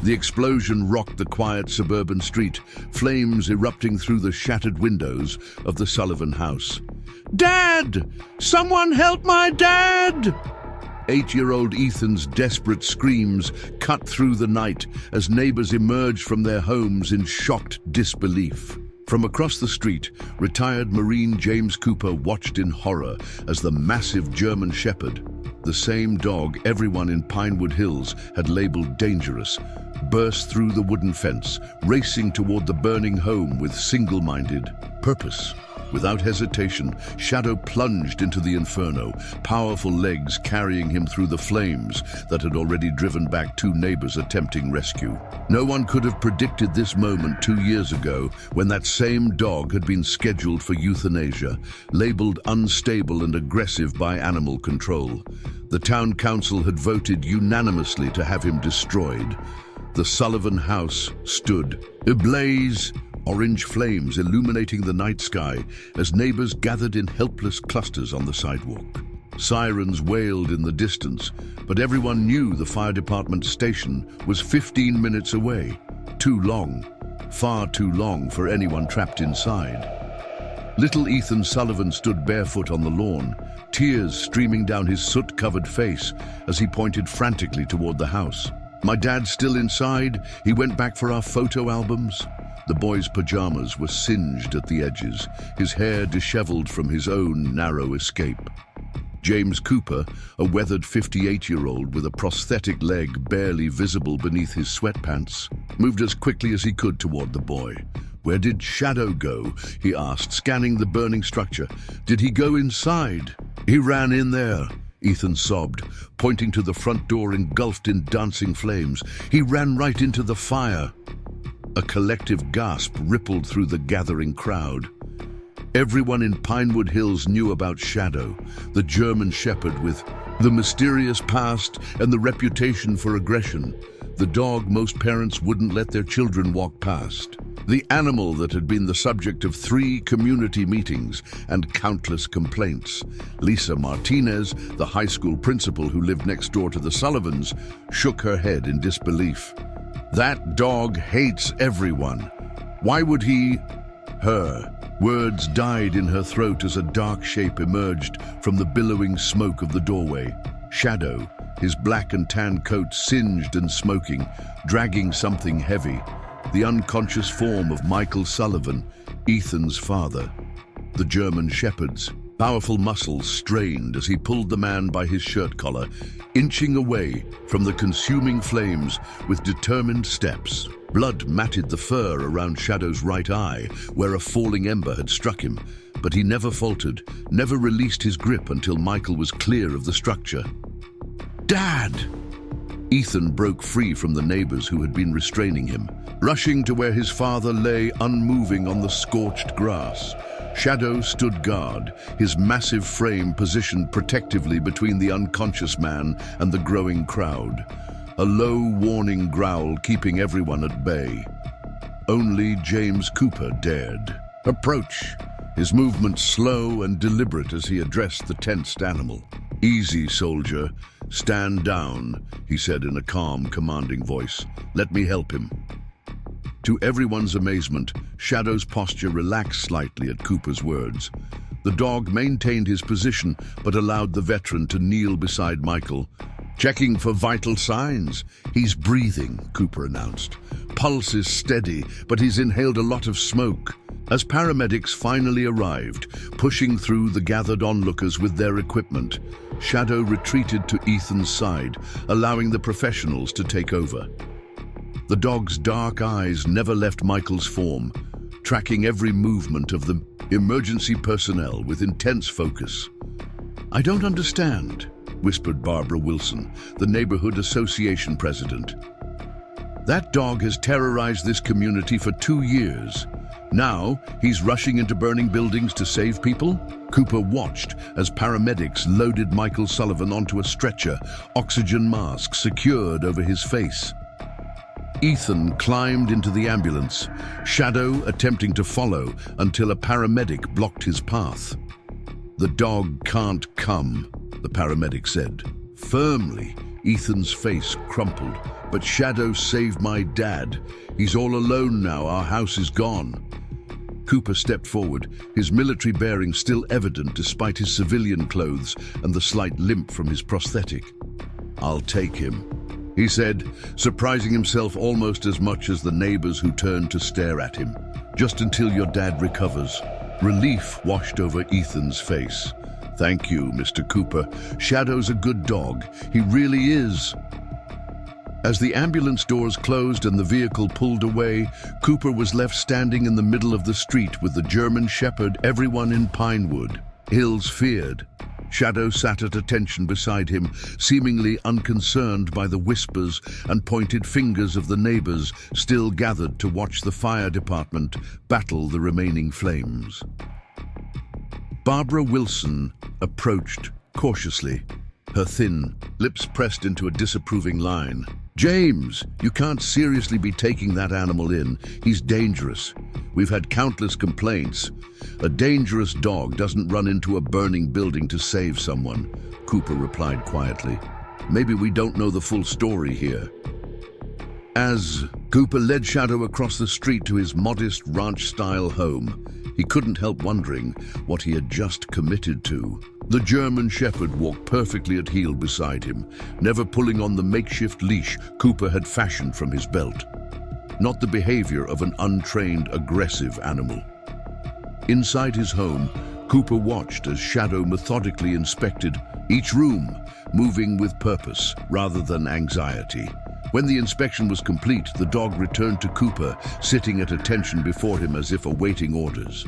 The explosion rocked the quiet suburban street, flames erupting through the shattered windows of the Sullivan house. "Dad! Someone help my dad!" 8-year-old Ethan's desperate screams cut through the night as neighbors emerged from their homes in shocked disbelief. From across the street, retired Marine James Cooper watched in horror as the massive German Shepherd, the same dog everyone in Pinewood Hills had labeled dangerous, burst through the wooden fence, racing toward the burning home with single-minded purpose. Without hesitation, Shadow plunged into the inferno, powerful legs carrying him through the flames that had already driven back 2 neighbors attempting rescue. No one could have predicted this moment 2 years ago when that same dog had been scheduled for euthanasia, labeled unstable and aggressive by animal control. The town council had voted unanimously to have him destroyed. The Sullivan house stood ablaze, orange flames illuminating the night sky as neighbors gathered in helpless clusters on the sidewalk. Sirens wailed in the distance, but everyone knew the fire department station was 15 minutes away. Too long, far too long for anyone trapped inside. Little Ethan Sullivan stood barefoot on the lawn, tears streaming down his soot-covered face as he pointed frantically toward the house. "My dad's still inside. He went back for our photo albums." The boy's pajamas were singed at the edges, his hair disheveled from his own narrow escape. James Cooper, a weathered 58-year-old with a prosthetic leg barely visible beneath his sweatpants, moved as quickly as he could toward the boy. "Where did Shadow go?" he asked, scanning the burning structure. "Did he go inside?" "He ran in there," Ethan sobbed, pointing to the front door engulfed in dancing flames. "He ran right into the fire." A collective gasp rippled through the gathering crowd. Everyone in Pinewood Hills knew about Shadow, the German Shepherd with the mysterious past and the reputation for aggression. The dog most parents wouldn't let their children walk past. The animal that had been the subject of 3 community meetings and countless complaints. Lisa Martinez, the high school principal who lived next door to the Sullivans, shook her head in disbelief. "That dog hates everyone. Why would he?" Her words died in her throat as a dark shape emerged from the billowing smoke of the doorway. Shadow, his black and tan coat singed and smoking, dragging something heavy. The unconscious form of Michael Sullivan, Ethan's father. The German Shepherd's powerful muscles strained as he pulled the man by his shirt collar, inching away from the consuming flames with determined steps. Blood matted the fur around Shadow's right eye, where a falling ember had struck him, but he never faltered, never released his grip until Michael was clear of the structure. "Dad!" Ethan broke free from the neighbors who had been restraining him, rushing to where his father lay unmoving on the scorched grass. Shadow stood guard, his massive frame positioned protectively between the unconscious man and the growing crowd. A low warning growl keeping everyone at bay. Only James Cooper dared approach, his movements slow and deliberate as he addressed the tensed animal. "Easy, soldier. Stand down," he said in a calm, commanding voice. "Let me help him." To everyone's amazement, Shadow's posture relaxed slightly at Cooper's words. The dog maintained his position but allowed the veteran to kneel beside Michael. "Checking for vital signs. He's breathing," Cooper announced. "Pulse is steady, but he's inhaled a lot of smoke." As paramedics finally arrived, pushing through the gathered onlookers with their equipment, Shadow retreated to Ethan's side, allowing the professionals to take over. The dog's dark eyes never left Michael's form, tracking every movement of the emergency personnel with intense focus. "I don't understand," whispered Barbara Wilson, the neighborhood association president. "That dog has terrorized this community for 2 years. Now he's rushing into burning buildings to save people?" Cooper watched as paramedics loaded Michael Sullivan onto a stretcher, oxygen mask secured over his face. Ethan climbed into the ambulance, Shadow attempting to follow until a paramedic blocked his path. "The dog can't come," the paramedic said. Firmly, Ethan's face crumpled. "But Shadow saved my dad. He's all alone now. Our house is gone." Cooper stepped forward, his military bearing still evident despite his civilian clothes and the slight limp from his prosthetic. "I'll take him," he said, surprising himself almost as much as the neighbors who turned to stare at him. "Just until your dad recovers." Relief washed over Ethan's face. "Thank you, Mr. Cooper. Shadow's a good dog. He really is." As the ambulance doors closed and the vehicle pulled away, Cooper was left standing in the middle of the street with the German Shepherd everyone in Pinewood Hills feared. Shadow sat at attention beside him, seemingly unconcerned by the whispers and pointed fingers of the neighbors still gathered to watch the fire department battle the remaining flames. Barbara Wilson approached cautiously, her thin lips pressed into a disapproving line. "James, you can't seriously be taking that animal in. He's dangerous. We've had countless complaints. A dangerous dog doesn't run into a burning building to save someone," Cooper replied quietly. "Maybe we don't know the full story here." As Cooper led Shadow across the street to his modest ranch-style home, he couldn't help wondering what he had just committed to. The German Shepherd walked perfectly at heel beside him, never pulling on the makeshift leash Cooper had fashioned from his belt. Not the behavior of an untrained, aggressive animal. Inside his home, Cooper watched as Shadow methodically inspected each room, moving with purpose rather than anxiety. When the inspection was complete, the dog returned to Cooper, sitting at attention before him as if awaiting orders.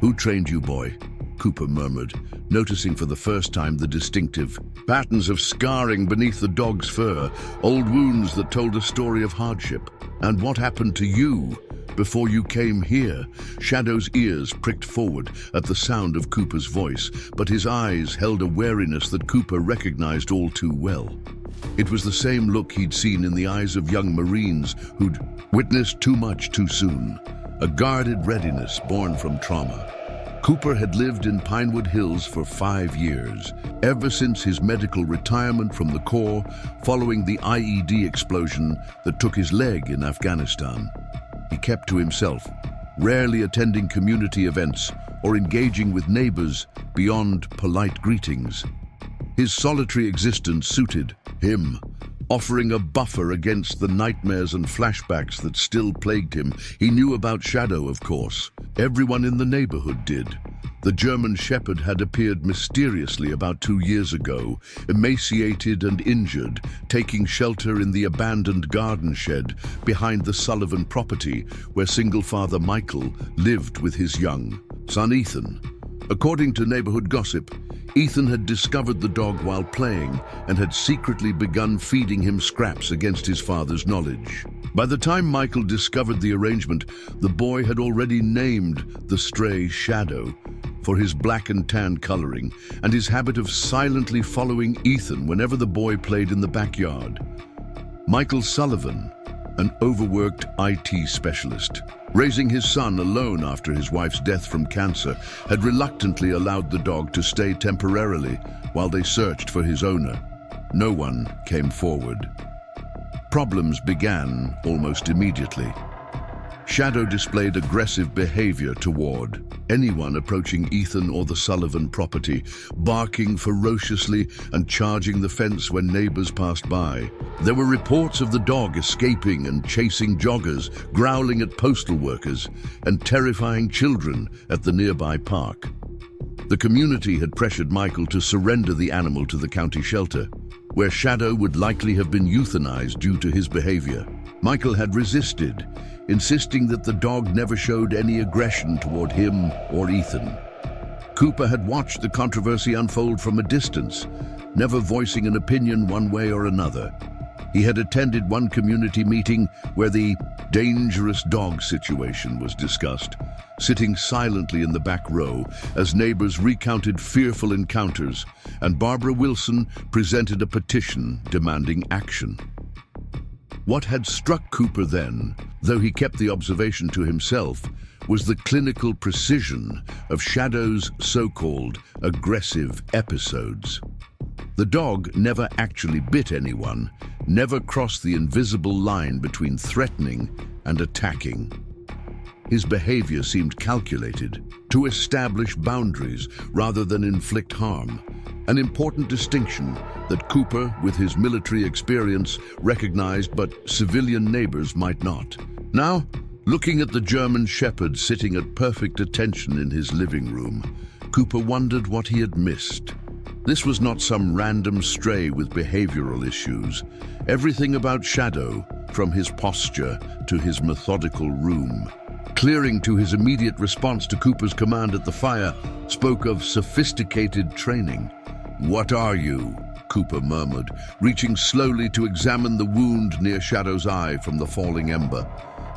"Who trained you, boy?" Cooper murmured, noticing for the first time the distinctive patterns of scarring beneath the dog's fur, old wounds that told a story of hardship. "And what happened to you before you came here?" Shadow's ears pricked forward at the sound of Cooper's voice, but his eyes held a wariness that Cooper recognized all too well. It was the same look he'd seen in the eyes of young Marines who'd witnessed too much too soon, a guarded readiness born from trauma. Cooper had lived in Pinewood Hills for 5 years, ever since his medical retirement from the Corps following the IED explosion that took his leg in Afghanistan. He kept to himself, rarely attending community events or engaging with neighbors beyond polite greetings. His solitary existence suited him, offering a buffer against the nightmares and flashbacks that still plagued him. He knew about Shadow, of course. Everyone in the neighborhood did. The German Shepherd had appeared mysteriously about 2 years ago, emaciated and injured, taking shelter in the abandoned garden shed behind the Sullivan property, where single father Michael lived with his young son Ethan. According to neighborhood gossip, Ethan had discovered the dog while playing and had secretly begun feeding him scraps against his father's knowledge. By the time Michael discovered the arrangement, the boy had already named the stray Shadow for his black and tan coloring and his habit of silently following Ethan whenever the boy played in the backyard. Michael Sullivan, an overworked IT specialist, raising his son alone after his wife's death from cancer, had reluctantly allowed the dog to stay temporarily while they searched for his owner. No one came forward. Problems began almost immediately. Shadow displayed aggressive behavior toward anyone approaching Ethan or the Sullivan property, barking ferociously and charging the fence when neighbors passed by. There were reports of the dog escaping and chasing joggers, growling at postal workers, and terrifying children at the nearby park. The community had pressured Michael to surrender the animal to the county shelter, where Shadow would likely have been euthanized due to his behavior. Michael had resisted, insisting that the dog never showed any aggression toward him or Ethan. Cooper had watched the controversy unfold from a distance, never voicing an opinion one way or another. He had attended one community meeting where the dangerous dog situation was discussed, sitting silently in the back row as neighbors recounted fearful encounters, and Barbara Wilson presented a petition demanding action. What had struck Cooper then, though he kept the observation to himself, was the clinical precision of Shadow's so-called aggressive episodes. The dog never actually bit anyone, never crossed the invisible line between threatening and attacking. His behavior seemed calculated to establish boundaries rather than inflict harm, an important distinction that Cooper, with his military experience, recognized but civilian neighbors might not. Now, looking at the German Shepherd sitting at perfect attention in his living room, Cooper wondered what he had missed. This was not some random stray with behavioral issues. Everything about Shadow, from his posture to his methodical room, clearing to his immediate response to Cooper's command at the fire, spoke of sophisticated training. "What are you?" Cooper murmured, reaching slowly to examine the wound near Shadow's eye from the falling ember.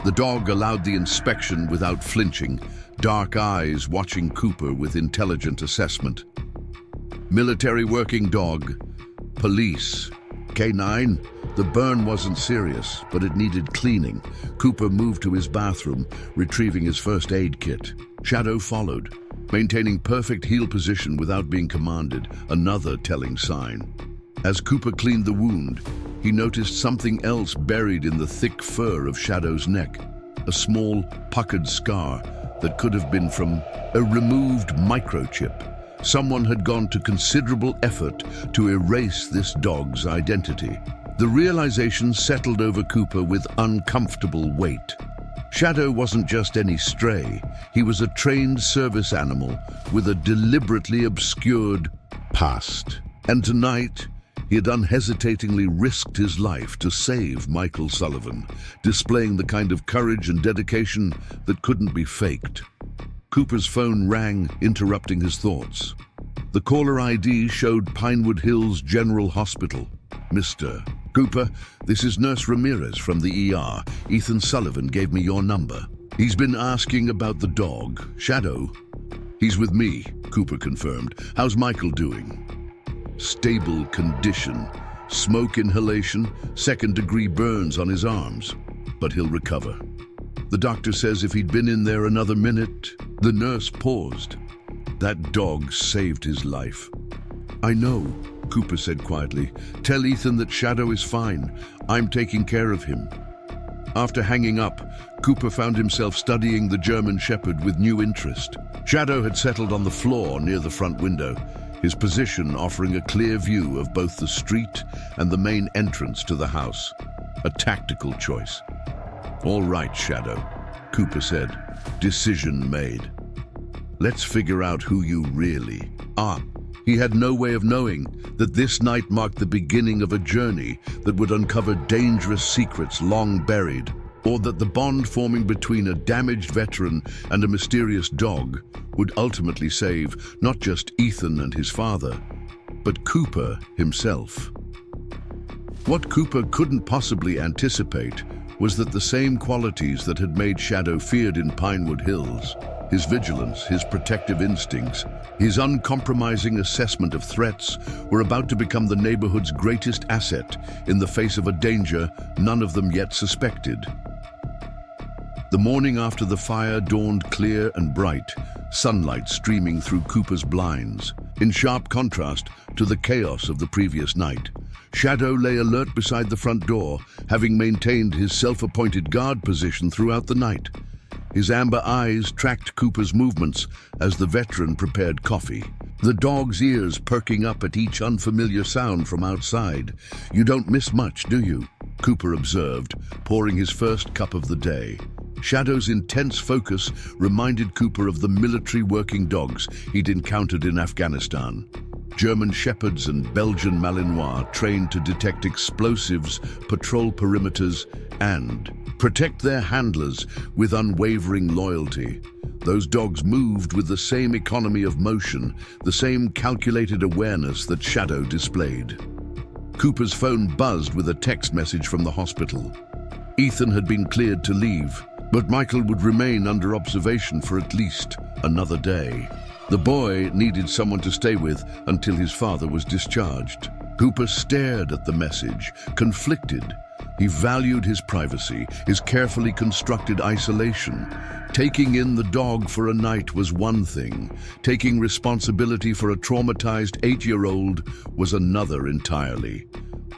The dog allowed the inspection without flinching, dark eyes watching Cooper with intelligent assessment. Military working dog. Police. K9. The burn wasn't serious, but it needed cleaning. Cooper moved to his bathroom, retrieving his first aid kit. Shadow followed, maintaining perfect heel position without being commanded, another telling sign. As Cooper cleaned the wound, he noticed something else buried in the thick fur of Shadow's neck, a small, puckered scar that could have been from a removed microchip. Someone had gone to considerable effort to erase this dog's identity. The realization settled over Cooper with uncomfortable weight. Shadow wasn't just any stray. He was a trained service animal with a deliberately obscured past. And tonight, he had unhesitatingly risked his life to save Michael Sullivan, displaying the kind of courage and dedication that couldn't be faked. Cooper's phone rang, interrupting his thoughts. The caller ID showed Pinewood Hills General Hospital. "Mr. Cooper, this is Nurse Ramirez from the ER. Ethan Sullivan gave me your number. He's been asking about the dog, Shadow." "He's with me," Cooper confirmed. "How's Michael doing?" "Stable condition. Smoke inhalation, second-degree burns on his arms. But he'll recover. The doctor says if he'd been in there another minute..." The nurse paused. "That dog saved his life." "I know," Cooper said quietly. "Tell Ethan that Shadow is fine. I'm taking care of him." After hanging up, Cooper found himself studying the German Shepherd with new interest. Shadow had settled on the floor near the front window, his position offering a clear view of both the street and the main entrance to the house. A tactical choice. "All right, Shadow," Cooper said. "Decision made. Let's figure out who you really are." He had no way of knowing that this night marked the beginning of a journey that would uncover dangerous secrets long buried, or that the bond forming between a damaged veteran and a mysterious dog would ultimately save not just Ethan and his father, but Cooper himself. What Cooper couldn't possibly anticipate was that the same qualities that had made Shadow feared in Pinewood Hills, his vigilance, his protective instincts, his uncompromising assessment of threats, were about to become the neighborhood's greatest asset in the face of a danger none of them yet suspected. The morning after the fire dawned clear and bright, sunlight streaming through Cooper's blinds, in sharp contrast to the chaos of the previous night. Shadow lay alert beside the front door, having maintained his self-appointed guard position throughout the night. His amber eyes tracked Cooper's movements as the veteran prepared coffee, the dog's ears perking up at each unfamiliar sound from outside. "You don't miss much, do you?" Cooper observed, pouring his first cup of the day. Shadow's intense focus reminded Cooper of the military working dogs he'd encountered in Afghanistan. German Shepherds and Belgian Malinois trained to detect explosives, patrol perimeters, and protect their handlers with unwavering loyalty. Those dogs moved with the same economy of motion, the same calculated awareness that Shadow displayed. Cooper's phone buzzed with a text message from the hospital. Ethan had been cleared to leave, but Michael would remain under observation for at least another day. The boy needed someone to stay with until his father was discharged. Cooper stared at the message, conflicted. He valued his privacy, his carefully constructed isolation. Taking in the dog for a night was one thing. Taking responsibility for a traumatized 8-year-old was another entirely.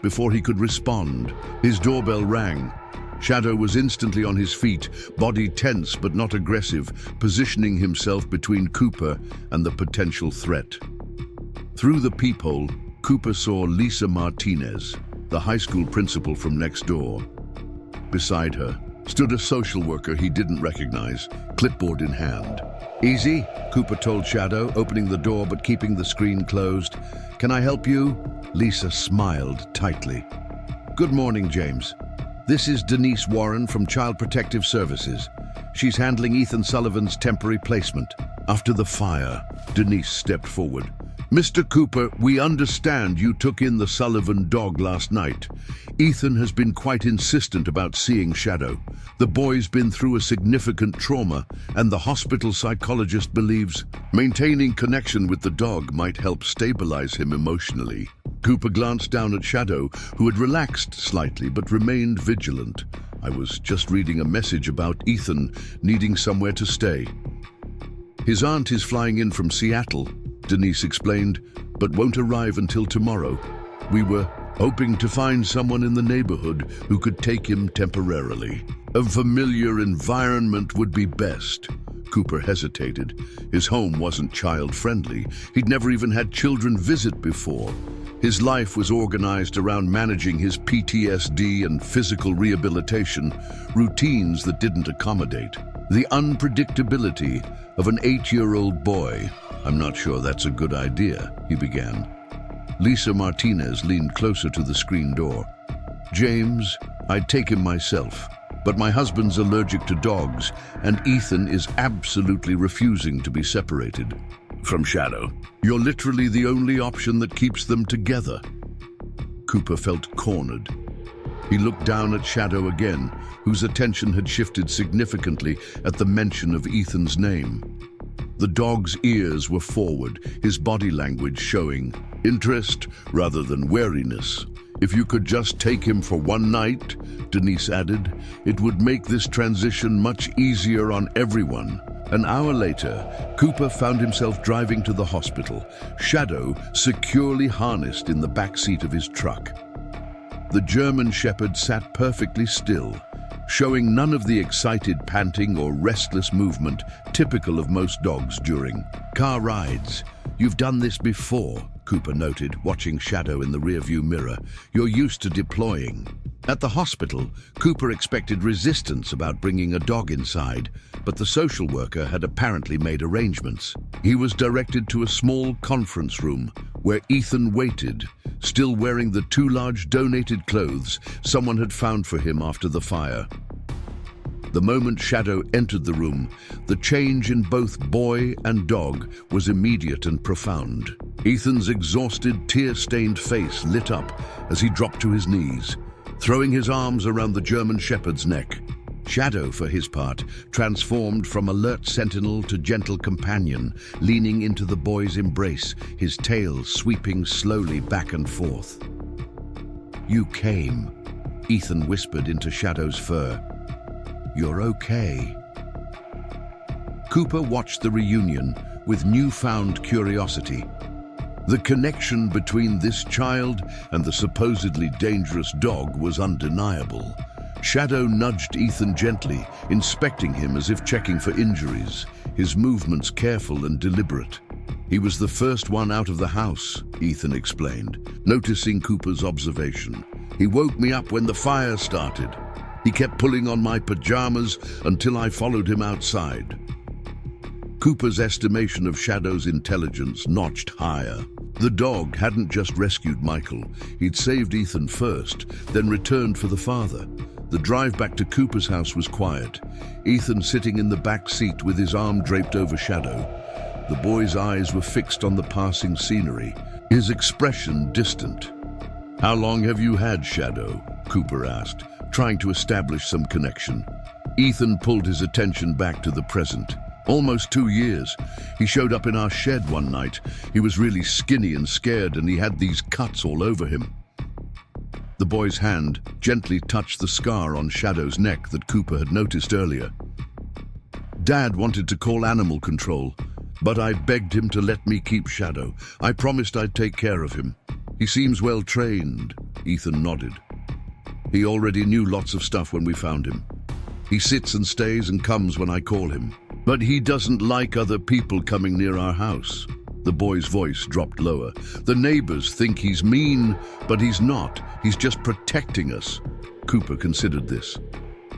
Before he could respond, his doorbell rang. Shadow was instantly on his feet, body tense but not aggressive, positioning himself between Cooper and the potential threat. Through the peephole, Cooper saw Lisa Martinez, the high school principal from next door. Beside her stood a social worker he didn't recognize, clipboard in hand. "Easy," Cooper told Shadow, opening the door but keeping the screen closed. "Can I help you?" Lisa smiled tightly. "Good morning, James. This is Denise Warren from Child Protective Services. She's handling Ethan Sullivan's temporary placement." After the fire, Denise stepped forward. "Mr. Cooper, we understand you took in the Sullivan dog last night. Ethan has been quite insistent about seeing Shadow. The boy's been through a significant trauma, and the hospital psychologist believes maintaining connection with the dog might help stabilize him emotionally." Cooper glanced down at Shadow, who had relaxed slightly but remained vigilant. "I was just reading a message about Ethan needing somewhere to stay. His aunt is flying in from Seattle," Denise explained, "but won't arrive until tomorrow. We were hoping to find someone in the neighborhood who could take him temporarily. A familiar environment would be best." Cooper hesitated. His home wasn't child-friendly. He'd never even had children visit before. His life was organized around managing his PTSD and physical rehabilitation, routines that didn't accommodate the unpredictability of an 8-year-old boy. "I'm not sure that's a good idea," he began. Lisa Martinez leaned closer to the screen door. "James, I'd take him myself, but my husband's allergic to dogs, and Ethan is absolutely refusing to be separated from Shadow. You're literally the only option that keeps them together." Cooper felt cornered. He looked down at Shadow again, whose attention had shifted significantly at the mention of Ethan's name. The dog's ears were forward, his body language showing interest rather than wariness. "If you could just take him for one night," Denise added, "it would make this transition much easier on everyone." An hour later, Cooper found himself driving to the hospital, Shadow securely harnessed in the back seat of his truck. The German Shepherd sat perfectly still, showing none of the excited panting or restless movement typical of most dogs during car rides. "You've done this before," Cooper noted, watching Shadow in the rearview mirror. "You're used to deploying." At the hospital, Cooper expected resistance about bringing a dog inside, but the social worker had apparently made arrangements. He was directed to a small conference room where Ethan waited, still wearing the 2 large donated clothes someone had found for him after the fire. The moment Shadow entered the room, the change in both boy and dog was immediate and profound. Ethan's exhausted, tear-stained face lit up as he dropped to his knees, throwing his arms around the German Shepherd's neck. Shadow, for his part, transformed from alert sentinel to gentle companion, leaning into the boy's embrace, his tail sweeping slowly back and forth. "You came," Ethan whispered into Shadow's fur. "You're okay." Cooper watched the reunion with newfound curiosity. The connection between this child and the supposedly dangerous dog was undeniable. Shadow nudged Ethan gently, inspecting him as if checking for injuries, his movements careful and deliberate. "He was the first one out of the house," Ethan explained, noticing Cooper's observation. "He woke me up when the fire started. He kept pulling on my pajamas until I followed him outside." Cooper's estimation of Shadow's intelligence notched higher. The dog hadn't just rescued Michael. He'd saved Ethan first, then returned for the father. The drive back to Cooper's house was quiet, Ethan sitting in the back seat with his arm draped over Shadow. The boy's eyes were fixed on the passing scenery, his expression distant. "How long have you had Shadow?" Cooper asked, trying to establish some connection. Ethan pulled his attention back to the present. "Almost 2 years. He showed up in our shed one night. He was really skinny and scared, and he had these cuts all over him." The boy's hand gently touched the scar on Shadow's neck that Cooper had noticed earlier. Dad wanted to call animal control, but I begged him to let me keep Shadow. I promised I'd take care of him. He seems well trained. Ethan nodded. He already knew lots of stuff when we found him. He sits and stays and comes when I call him. But he doesn't like other people coming near our house. The boy's voice dropped lower. The neighbors think he's mean, but he's not. He's just protecting us. Cooper considered this.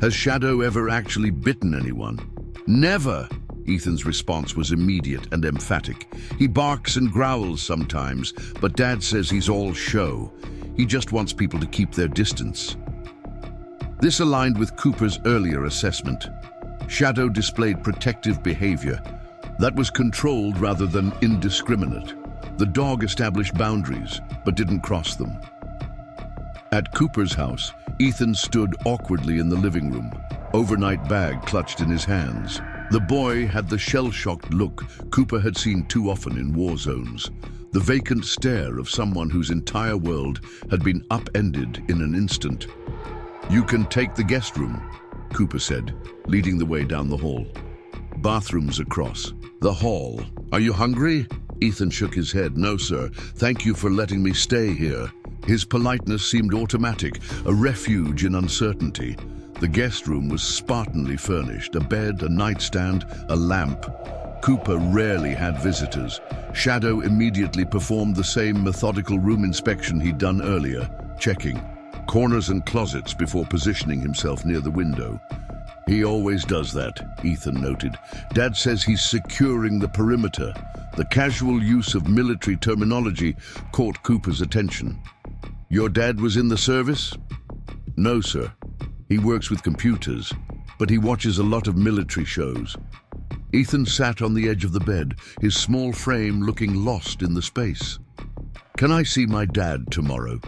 Has Shadow ever actually bitten anyone? Never! Ethan's response was immediate and emphatic. He barks and growls sometimes, but Dad says he's all show. He just wants people to keep their distance. This aligned with Cooper's earlier assessment. Shadow displayed protective behavior that was controlled rather than indiscriminate. The dog established boundaries, but didn't cross them. At Cooper's house, Ethan stood awkwardly in the living room, overnight bag clutched in his hands. The boy had the shell-shocked look Cooper had seen too often in war zones, the vacant stare of someone whose entire world had been upended in an instant. "You can take the guest room," Cooper said, leading the way down the hall. "Bathrooms across. The hall. Are you hungry?" Ethan shook his head. "No, sir. Thank you for letting me stay here." His politeness seemed automatic, a refuge in uncertainty. The guest room was spartanly furnished, a bed, a nightstand, a lamp. Cooper rarely had visitors. Shadow immediately performed the same methodical room inspection he'd done earlier, checking corners and closets before positioning himself near the window. "He always does that," Ethan noted. "Dad says he's securing the perimeter." The casual use of military terminology caught Cooper's attention. "Your dad was in the service?" "No, sir. He works with computers, but he watches a lot of military shows." Ethan sat on the edge of the bed, his small frame looking lost in the space. "Can I see my dad tomorrow?"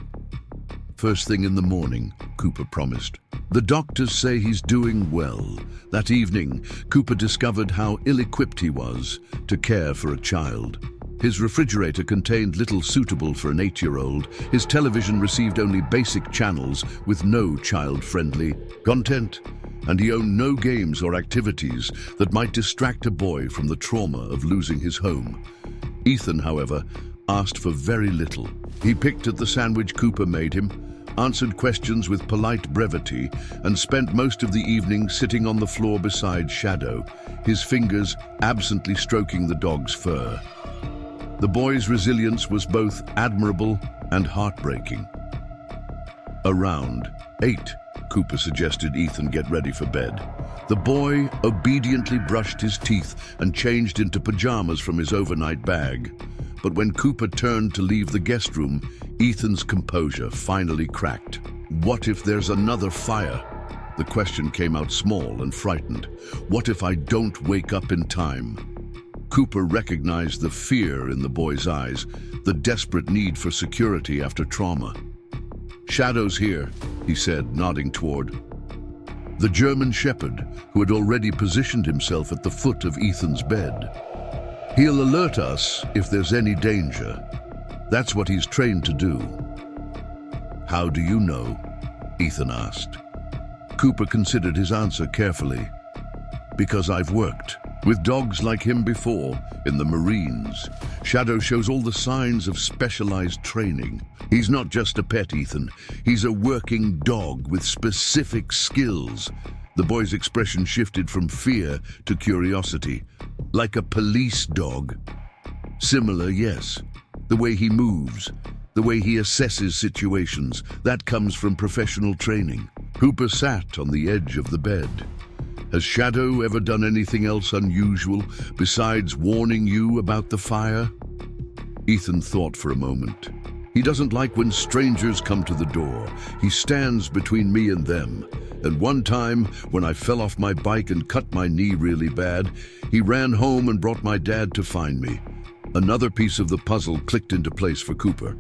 "First thing in the morning," Cooper promised. "The doctors say he's doing well." That evening, Cooper discovered how ill-equipped he was to care for a child. His refrigerator contained little suitable for an 8-year-old. His television received only basic channels with no child-friendly content. And he owned no games or activities that might distract a boy from the trauma of losing his home. Ethan, however, asked for very little. He picked at the sandwich Cooper made him, answered questions with polite brevity, and spent most of the evening sitting on the floor beside Shadow, his fingers absently stroking the dog's fur. The boy's resilience was both admirable and heartbreaking. "Around 8, Cooper suggested Ethan get ready for bed. The boy obediently brushed his teeth and changed into pajamas from his overnight bag. But when Cooper turned to leave the guest room, Ethan's composure finally cracked. "What if there's another fire?" The question came out small and frightened. "What if I don't wake up in time?" Cooper recognized the fear in the boy's eyes, the desperate need for security after trauma. "Shadow's here," he said, nodding toward the German shepherd who had already positioned himself at the foot of Ethan's bed. "He'll alert us if there's any danger. That's what he's trained to do." "How do you know?" Ethan asked. Cooper considered his answer carefully. "Because I've worked with dogs like him before in the Marines. Shadow shows all the signs of specialized training. He's not just a pet, Ethan. He's a working dog with specific skills." The boy's expression shifted from fear to curiosity. "Like a police dog?" "Similar, yes. The way he moves, the way he assesses situations, that comes from professional training." Cooper sat on the edge of the bed. "Has Shadow ever done anything else unusual besides warning you about the fire?" Ethan thought for a moment. "He doesn't like when strangers come to the door. He stands between me and them. And one time, when I fell off my bike and cut my knee really bad, he ran home and brought my dad to find me." Another piece of the puzzle clicked into place for Cooper.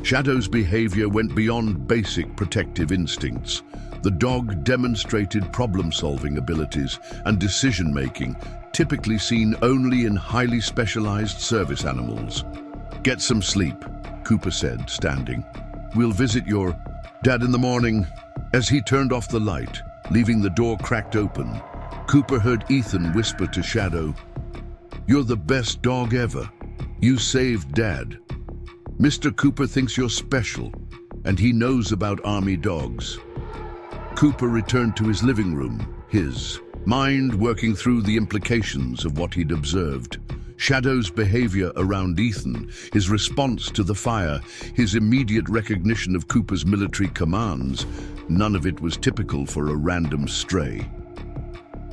Shadow's behavior went beyond basic protective instincts. The dog demonstrated problem-solving abilities and decision-making, typically seen only in highly specialized service animals. "Get some sleep," Cooper said, standing. "We'll visit your..." Dad, in the morning, as he turned off the light, leaving the door cracked open, Cooper heard Ethan whisper to Shadow, "You're the best dog ever. You saved Dad. Mr. Cooper thinks you're special, and he knows about army dogs." Cooper returned to his living room, his mind working through the implications of what he'd observed. Shadow's behavior around Ethan, his response to the fire, his immediate recognition of Cooper's military commands, none of it was typical for a random stray.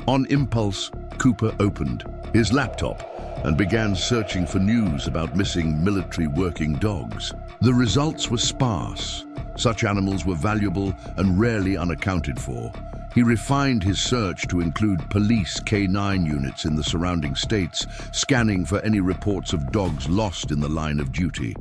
On impulse, Cooper opened his laptop and began searching for news about missing military working dogs. The results were sparse. Such animals were valuable and rarely unaccounted for. He refined his search to include police K9 units in the surrounding states, scanning for any reports of dogs lost in the line of duty.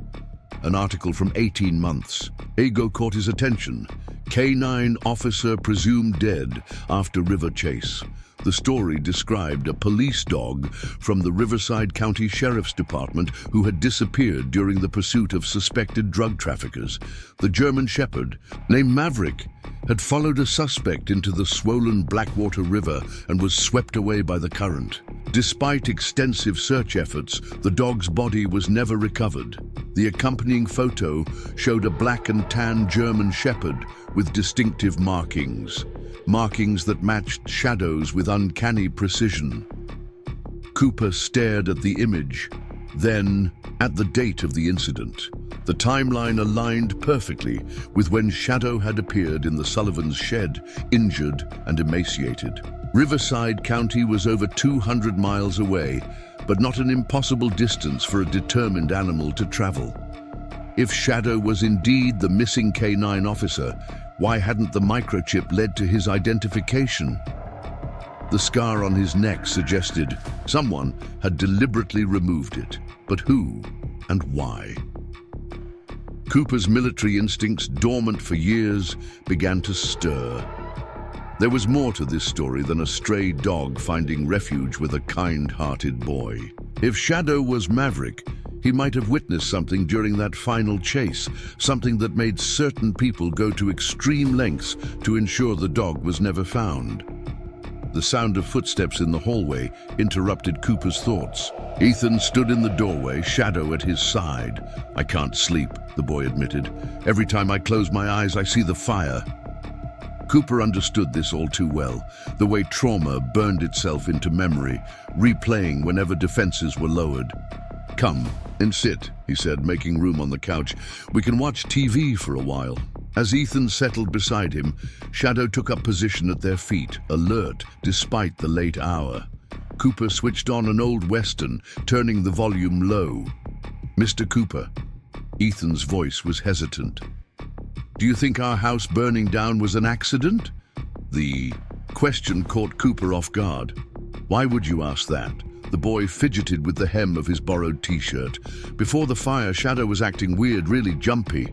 An article from 18 months ago caught his attention. K9 officer presumed dead after river chase. The story described a police dog from the Riverside County Sheriff's Department who had disappeared during the pursuit of suspected drug traffickers. The German Shepherd, named Maverick, had followed a suspect into the swollen Blackwater River and was swept away by the current. Despite extensive search efforts, the dog's body was never recovered. The accompanying photo showed a black and tan German Shepherd with distinctive markings that matched Shadow's with uncanny precision. Cooper stared at the image, then at the date of the incident. The timeline aligned perfectly with when Shadow had appeared in the Sullivans' shed, injured and emaciated. Riverside County was over 200 miles away, but not an impossible distance for a determined animal to travel. If Shadow was indeed the missing K9 officer, why hadn't the microchip led to his identification? The scar on his neck suggested someone had deliberately removed it, but who and why? Cooper's military instincts, dormant for years, began to stir. There was more to this story than a stray dog finding refuge with a kind-hearted boy. If Shadow was Maverick, he might have witnessed something during that final chase, something that made certain people go to extreme lengths to ensure the dog was never found. The sound of footsteps in the hallway interrupted Cooper's thoughts. Ethan stood in the doorway, Shadow at his side. "I can't sleep," the boy admitted. "Every time I close my eyes, I see the fire." Cooper understood this all too well, the way trauma burned itself into memory, replaying whenever defenses were lowered. "Come and sit," he said, making room on the couch. "We can watch TV for a while." As Ethan settled beside him, Shadow took up position at their feet, alert despite the late hour. Cooper switched on an old western, turning the volume low. "Mr. Cooper." Ethan's voice was hesitant. "Do you think our house burning down was an accident?" The question caught Cooper off guard. "Why would you ask that?" The boy fidgeted with the hem of his borrowed t-shirt. Before the fire, Shadow was acting weird, really jumpy.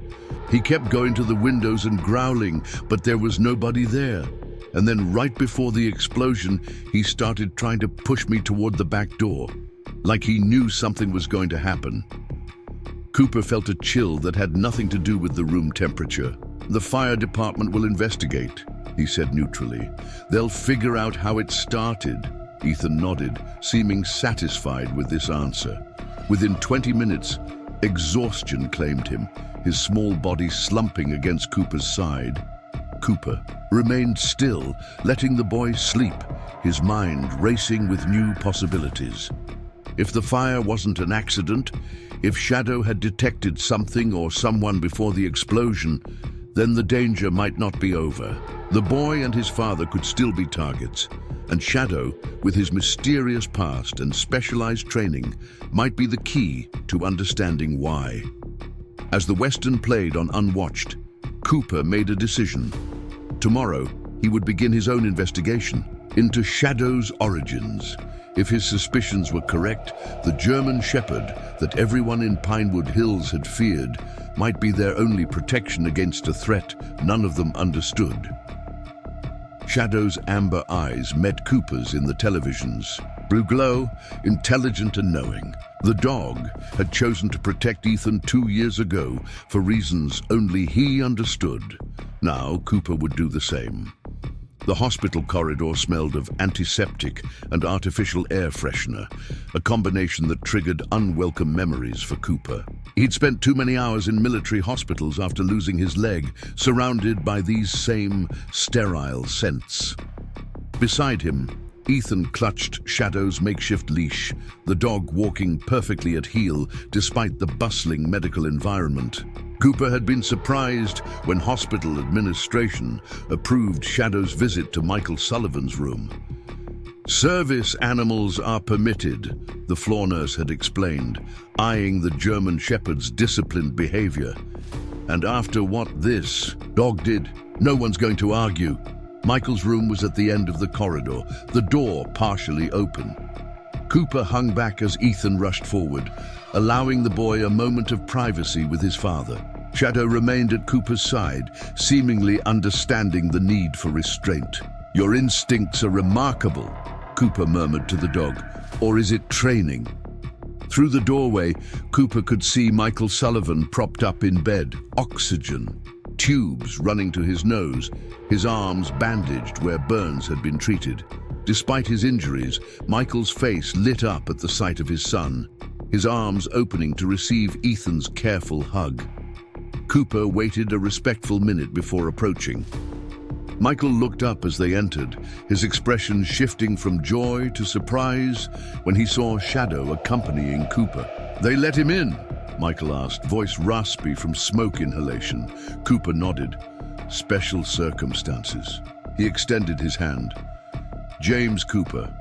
He kept going to the windows and growling, but there was nobody there. And then right before the explosion, he started trying to push me toward the back door, like he knew something was going to happen. Cooper felt a chill that had nothing to do with the room temperature. "The fire department will investigate," he said neutrally. "They'll figure out how it started." Ethan nodded, seeming satisfied with this answer. Within 20 minutes, exhaustion claimed him, his small body slumping against Cooper's side. Cooper remained still, letting the boy sleep, his mind racing with new possibilities. If the fire wasn't an accident, if Shadow had detected something or someone before the explosion, then the danger might not be over. The boy and his father could still be targets, and Shadow, with his mysterious past and specialized training, might be the key to understanding why. As the Western played on unwatched, Cooper made a decision. Tomorrow, he would begin his own investigation into Shadow's origins. If his suspicions were correct, the German Shepherd that everyone in Pinewood Hills had feared might be their only protection against a threat none of them understood. Shadow's amber eyes met Cooper's in the televisions. Blue glow, intelligent and knowing. The dog had chosen to protect Ethan 2 years ago for reasons only he understood. Now Cooper would do the same. The hospital corridor smelled of antiseptic and artificial air freshener, a combination that triggered unwelcome memories for Cooper. He'd spent too many hours in military hospitals after losing his leg, surrounded by these same sterile scents. Beside him, Ethan clutched Shadow's makeshift leash, the dog walking perfectly at heel despite the bustling medical environment. Cooper had been surprised when hospital administration approved Shadow's visit to Michael Sullivan's room. "Service animals are permitted," the floor nurse had explained, eyeing the German Shepherd's disciplined behavior. "And after what this dog did, no one's going to argue." Michael's room was at the end of the corridor, the door partially open. Cooper hung back as Ethan rushed forward, allowing the boy a moment of privacy with his father. Shadow remained at Cooper's side, seemingly understanding the need for restraint. "Your instincts are remarkable," Cooper murmured to the dog. "Or is it training?" Through the doorway, Cooper could see Michael Sullivan propped up in bed, oxygen, tubes running to his nose, his arms bandaged where burns had been treated. Despite his injuries, Michael's face lit up at the sight of his son, his arms opening to receive Ethan's careful hug. Cooper waited a respectful minute before approaching. Michael looked up as they entered, his expression shifting from joy to surprise when he saw Shadow accompanying Cooper. "They let him in?" Michael asked, voice raspy from smoke inhalation. Cooper nodded. "Special circumstances." He extended his hand. "James Cooper.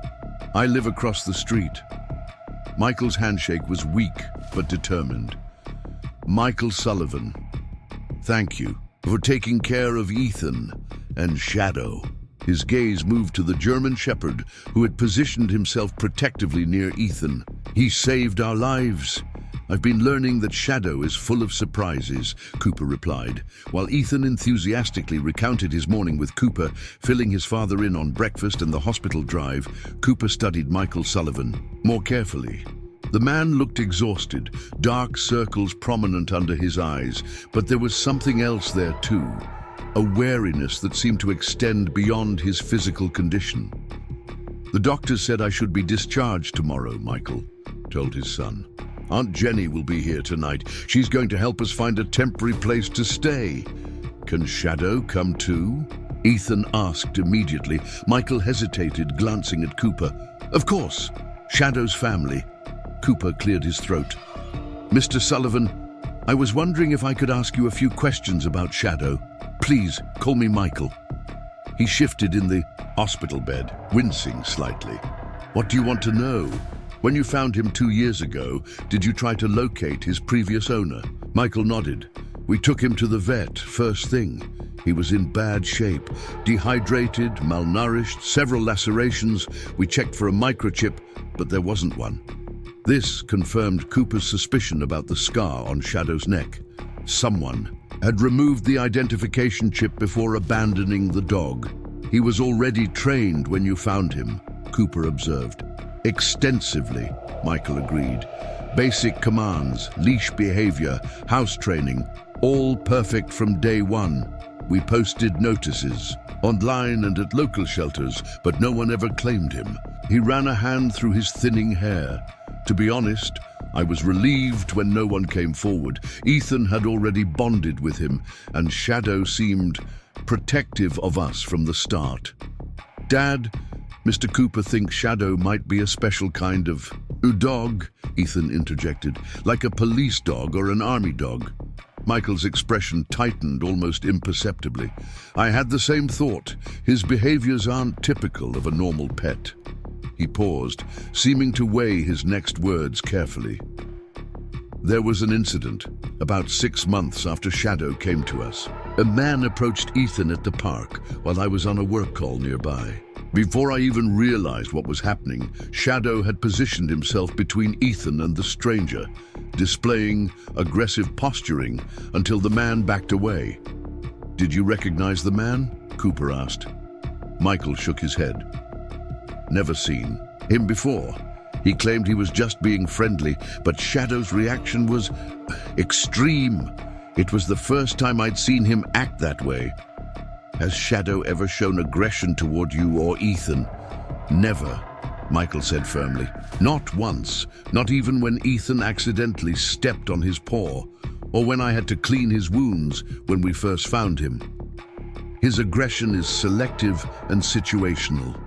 I live across the street." Michael's handshake was weak but determined. "Michael Sullivan. Thank you for taking care of Ethan and Shadow." His gaze moved to the German Shepherd, who had positioned himself protectively near Ethan. "He saved our lives." "I've been learning that Shadow is full of surprises," Cooper replied, while Ethan enthusiastically recounted his morning with Cooper, filling his father in on breakfast and the hospital drive. Cooper studied Michael Sullivan more carefully. The man looked exhausted, dark circles prominent under his eyes, but there was something else there too, a wariness that seemed to extend beyond his physical condition. "The doctor said I should be discharged tomorrow," Michael told his son. "Aunt Jenny will be here tonight. She's going to help us find a temporary place to stay." "Can Shadow come too?" Ethan asked immediately. Michael hesitated, glancing at Cooper. "Of course. Shadow's family." Cooper cleared his throat. "Mr. Sullivan, I was wondering if I could ask you a few questions about Shadow. Please, call me Michael." He shifted in the hospital bed, wincing slightly. "What do you want to know? When you found him 2 years ago, did you try to locate his previous owner?" Michael nodded. "We took him to the vet first thing. He was in bad shape, dehydrated, malnourished, several lacerations. We checked for a microchip, but there wasn't one." This confirmed Cooper's suspicion about the scar on Shadow's neck. Someone had removed the identification chip before abandoning the dog. "He was already trained when you found him," Cooper observed. "Extensively," Michael agreed. "Basic commands, leash behavior, house training, all perfect from day one. We posted notices, online and at local shelters, but no one ever claimed him." He ran a hand through his thinning hair. "To be honest, I was relieved when no one came forward. Ethan had already bonded with him, and Shadow seemed protective of us from the start." "Dad, Mr. Cooper thinks Shadow might be a special kind of dog," Ethan interjected, "like a police dog or an army dog." Michael's expression tightened almost imperceptibly. "I had the same thought. His behaviors aren't typical of a normal pet." He paused, seeming to weigh his next words carefully. "There was an incident, about 6 months after Shadow came to us. A man approached Ethan at the park while I was on a work call nearby. Before I even realized what was happening, Shadow had positioned himself between Ethan and the stranger, displaying aggressive posturing until the man backed away." "Did you recognize the man?" Cooper asked. Michael shook his head. Never seen him before. He claimed he was just being friendly, but Shadow's reaction was extreme. It was the first time I'd seen him act that way. Has Shadow ever shown aggression toward you or Ethan? Never, Michael said firmly. Not once, not even when Ethan accidentally stepped on his paw, or when I had to clean his wounds when we first found him. His aggression is selective and situational.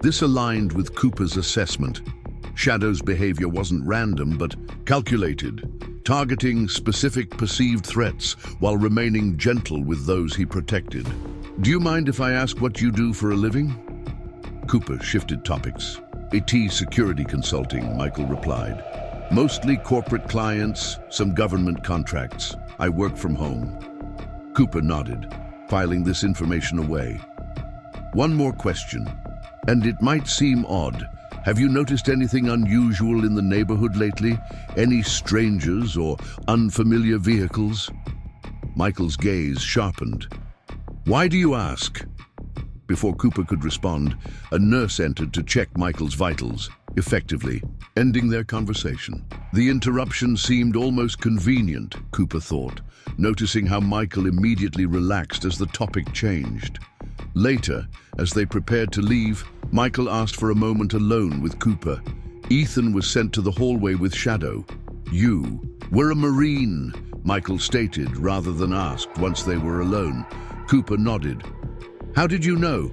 This aligned with Cooper's assessment. Shadow's behavior wasn't random, but calculated, targeting specific perceived threats while remaining gentle with those he protected. Do you mind if I ask what you do for a living? Cooper shifted topics. AT security consulting, Michael replied. Mostly corporate clients, some government contracts. I work from home. Cooper nodded, filing this information away. One more question, and it might seem odd. Have you noticed anything unusual in the neighborhood lately? Any strangers or unfamiliar vehicles? Michael's gaze sharpened. Why do you ask? Before Cooper could respond, a nurse entered to check Michael's vitals, effectively ending their conversation. The interruption seemed almost convenient, Cooper thought, noticing how Michael immediately relaxed as the topic changed. Later, as they prepared to leave, Michael asked for a moment alone with Cooper. Ethan was sent to the hallway with Shadow. You were a Marine, Michael stated rather than asked once they were alone. Cooper nodded. How did you know?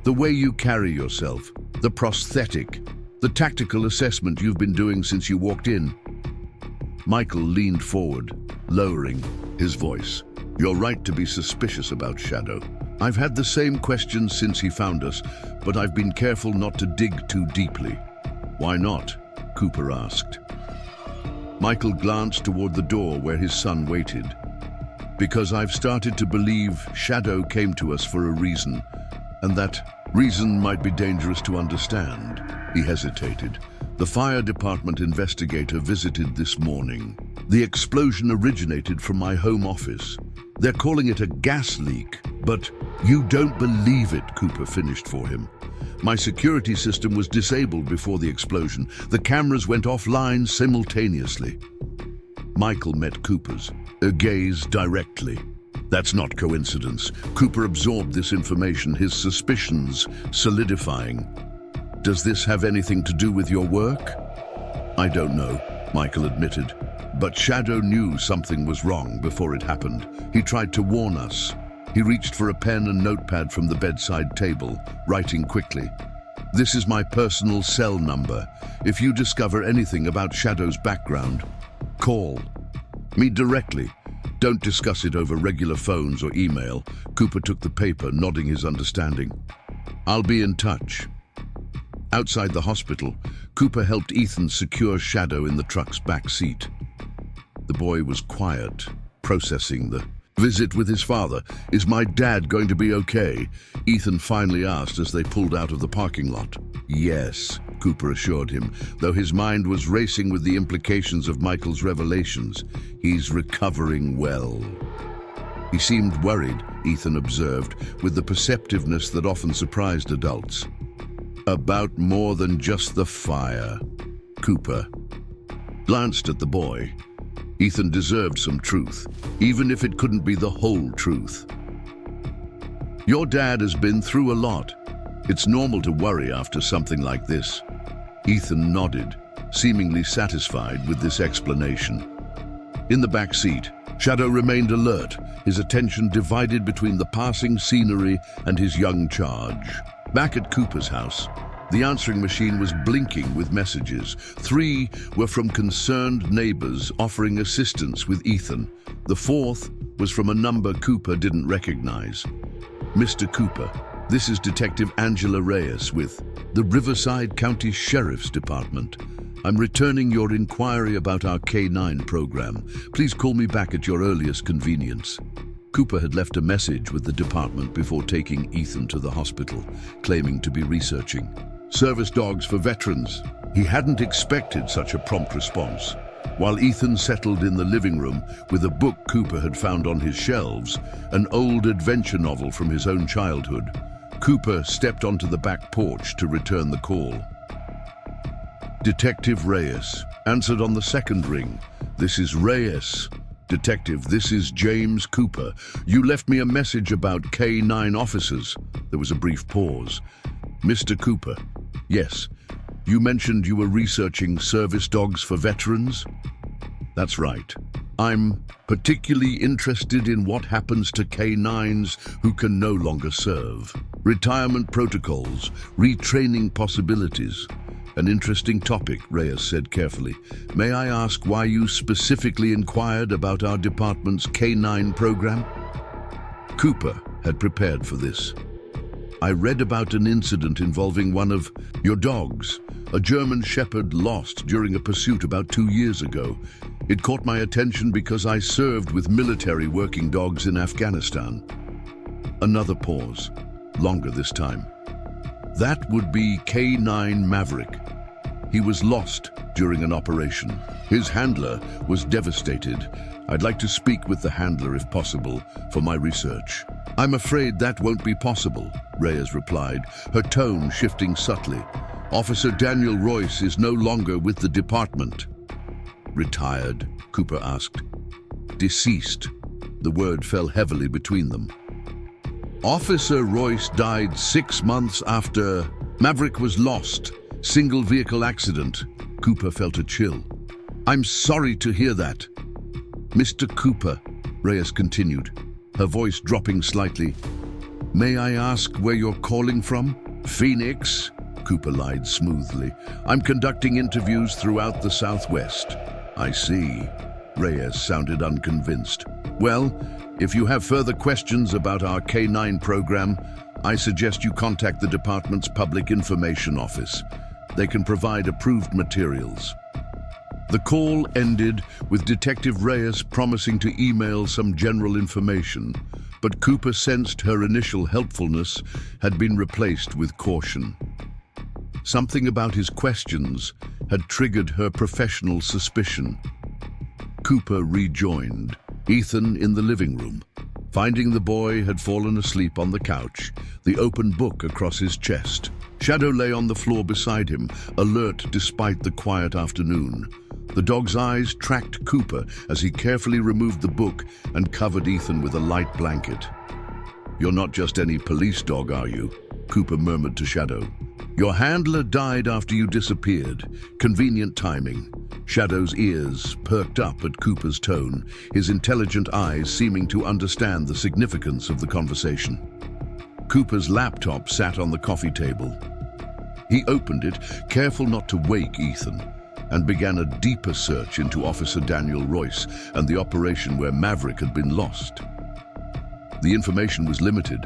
The way you carry yourself, the prosthetic, the tactical assessment you've been doing since you walked in. Michael leaned forward, lowering his voice. You're right to be suspicious about Shadow. I've had the same questions since he found us, but I've been careful not to dig too deeply. Why not? Cooper asked. Michael glanced toward the door where his son waited. Because I've started to believe Shadow came to us for a reason, and that reason might be dangerous to understand. He hesitated. The fire department investigator visited this morning. The explosion originated from my home office. They're calling it a gas leak, but you don't believe it, Cooper finished for him. My security system was disabled before the explosion. The cameras went offline simultaneously. Michael met Cooper's gaze directly. That's not coincidence. Cooper absorbed this information, his suspicions solidifying. Does this have anything to do with your work? I don't know, Michael admitted. But Shadow knew something was wrong before it happened. He tried to warn us. He reached for a pen and notepad from the bedside table, writing quickly. This is my personal cell number. If you discover anything about Shadow's background, call me directly. Don't discuss it over regular phones or email. Cooper took the paper, nodding his understanding. I'll be in touch. Outside the hospital, Cooper helped Ethan secure Shadow in the truck's back seat. The boy was quiet, processing the visit with his father. Is my dad going to be okay? Ethan finally asked as they pulled out of the parking lot. Yes, Cooper assured him, though his mind was racing with the implications of Michael's revelations. He's recovering well. He seemed worried, Ethan observed, with the perceptiveness that often surprised adults. About more than just the fire. Cooper glanced at the boy. Ethan deserved some truth, even if it couldn't be the whole truth. Your dad has been through a lot. It's normal to worry after something like this. Ethan nodded, seemingly satisfied with this explanation. In the back seat, Shadow remained alert, his attention divided between the passing scenery and his young charge. Back at Cooper's house, the answering machine was blinking with messages. 3 were from concerned neighbors offering assistance with Ethan. The 4th was from a number Cooper didn't recognize. Mr. Cooper, this is Detective Angela Reyes with the Riverside County Sheriff's Department. I'm returning your inquiry about our K-9 program. Please call me back at your earliest convenience. Cooper had left a message with the department before taking Ethan to the hospital, claiming to be researching service dogs for veterans. He hadn't expected such a prompt response. While Ethan settled in the living room with a book Cooper had found on his shelves, an old adventure novel from his own childhood, Cooper stepped onto the back porch to return the call. Detective Reyes answered on the second ring. "This is Reyes. Detective, this is James Cooper. You left me a message about K-9 officers." There was a brief pause. "Mr. Cooper, yes, you mentioned you were researching service dogs for veterans?" "That's right. I'm particularly interested in what happens to K-9s who can no longer serve. Retirement protocols, retraining possibilities." "An interesting topic," Reyes said carefully. "May I ask why you specifically inquired about our department's K-9 program?" Cooper had prepared for this. "I read about an incident involving one of your dogs, a German Shepherd lost during a pursuit about 2 years ago. It caught my attention because I served with military working dogs in Afghanistan." Another pause, longer this time. "That would be K-9 Maverick. He was lost during an operation. His handler was devastated. I'd like to speak with the handler if possible for my research." "I'm afraid that won't be possible," Reyes replied, her tone shifting subtly. "Officer Daniel Royce is no longer with the department." "Retired?" Cooper asked. "Deceased." The word fell heavily between them. "Officer Royce died 6 months after Maverick was lost. Single vehicle accident." Cooper felt a chill. "I'm sorry to hear that." "Mr. Cooper," Reyes continued, her voice dropping slightly, "may I ask where you're calling from?" "Phoenix," Cooper lied smoothly. "I'm conducting interviews throughout the Southwest." "I see." Reyes sounded unconvinced. "Well, if you have further questions about our K-9 program, I suggest you contact the department's Public Information Office. They can provide approved materials." The call ended with Detective Reyes promising to email some general information, but Cooper sensed her initial helpfulness had been replaced with caution. Something about his questions had triggered her professional suspicion. Cooper rejoined Ethan in the living room. Finding the boy had fallen asleep on the couch, the open book across his chest. Shadow lay on the floor beside him, alert despite the quiet afternoon. The dog's eyes tracked Cooper as he carefully removed the book and covered Ethan with a light blanket. "You're not just any police dog, are you?" Cooper murmured to Shadow. "Your handler died after you disappeared. Convenient timing." Shadow's ears perked up at Cooper's tone, his intelligent eyes seeming to understand the significance of the conversation. Cooper's laptop sat on the coffee table. He opened it, careful not to wake Ethan, and began a deeper search into Officer Daniel Royce and the operation where Maverick had been lost. The information was limited.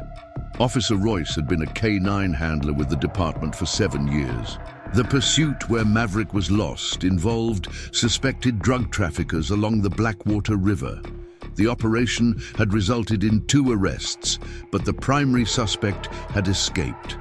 Officer Royce had been a K-9 handler with the department for 7 years. The pursuit where Maverick was lost involved suspected drug traffickers along the Blackwater River. The operation had resulted in 2 arrests, but the primary suspect had escaped.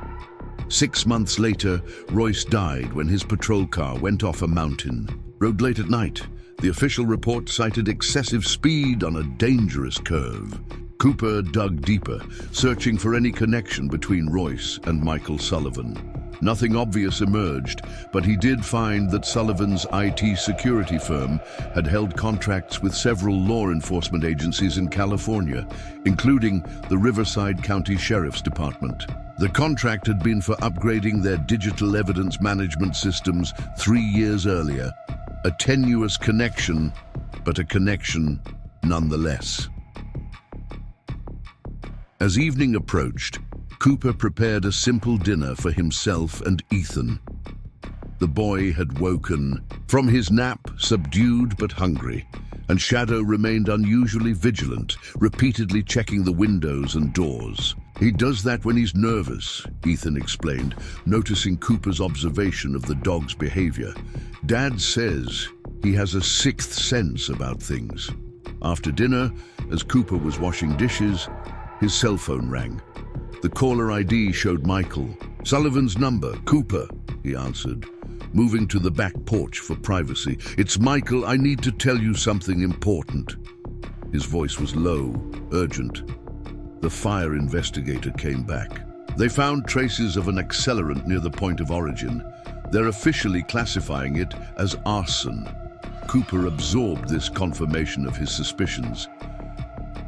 6 months later, Royce died when his patrol car went off a mountain. Rode late at night, the official report cited excessive speed on a dangerous curve. Cooper dug deeper, searching for any connection between Royce and Michael Sullivan. Nothing obvious emerged, but he did find that Sullivan's IT security firm had held contracts with several law enforcement agencies in California, including the Riverside County Sheriff's Department. The contract had been for upgrading their digital evidence management systems 3 years earlier. A tenuous connection, but a connection nonetheless. As evening approached, Cooper prepared a simple dinner for himself and Ethan. The boy had woken from his nap, subdued but hungry, and Shadow remained unusually vigilant, repeatedly checking the windows and doors. "He does that when he's nervous," Ethan explained, noticing Cooper's observation of the dog's behavior. "Dad says he has a sixth sense about things." After dinner, as Cooper was washing dishes, his cell phone rang. The caller ID showed Michael. "Sullivan's number, Cooper," he answered, moving to the back porch for privacy. "It's Michael, I need to tell you something important." His voice was low, urgent. The fire investigator came back. They found traces of an accelerant near the point of origin. They're officially classifying it as arson. Cooper absorbed this confirmation of his suspicions.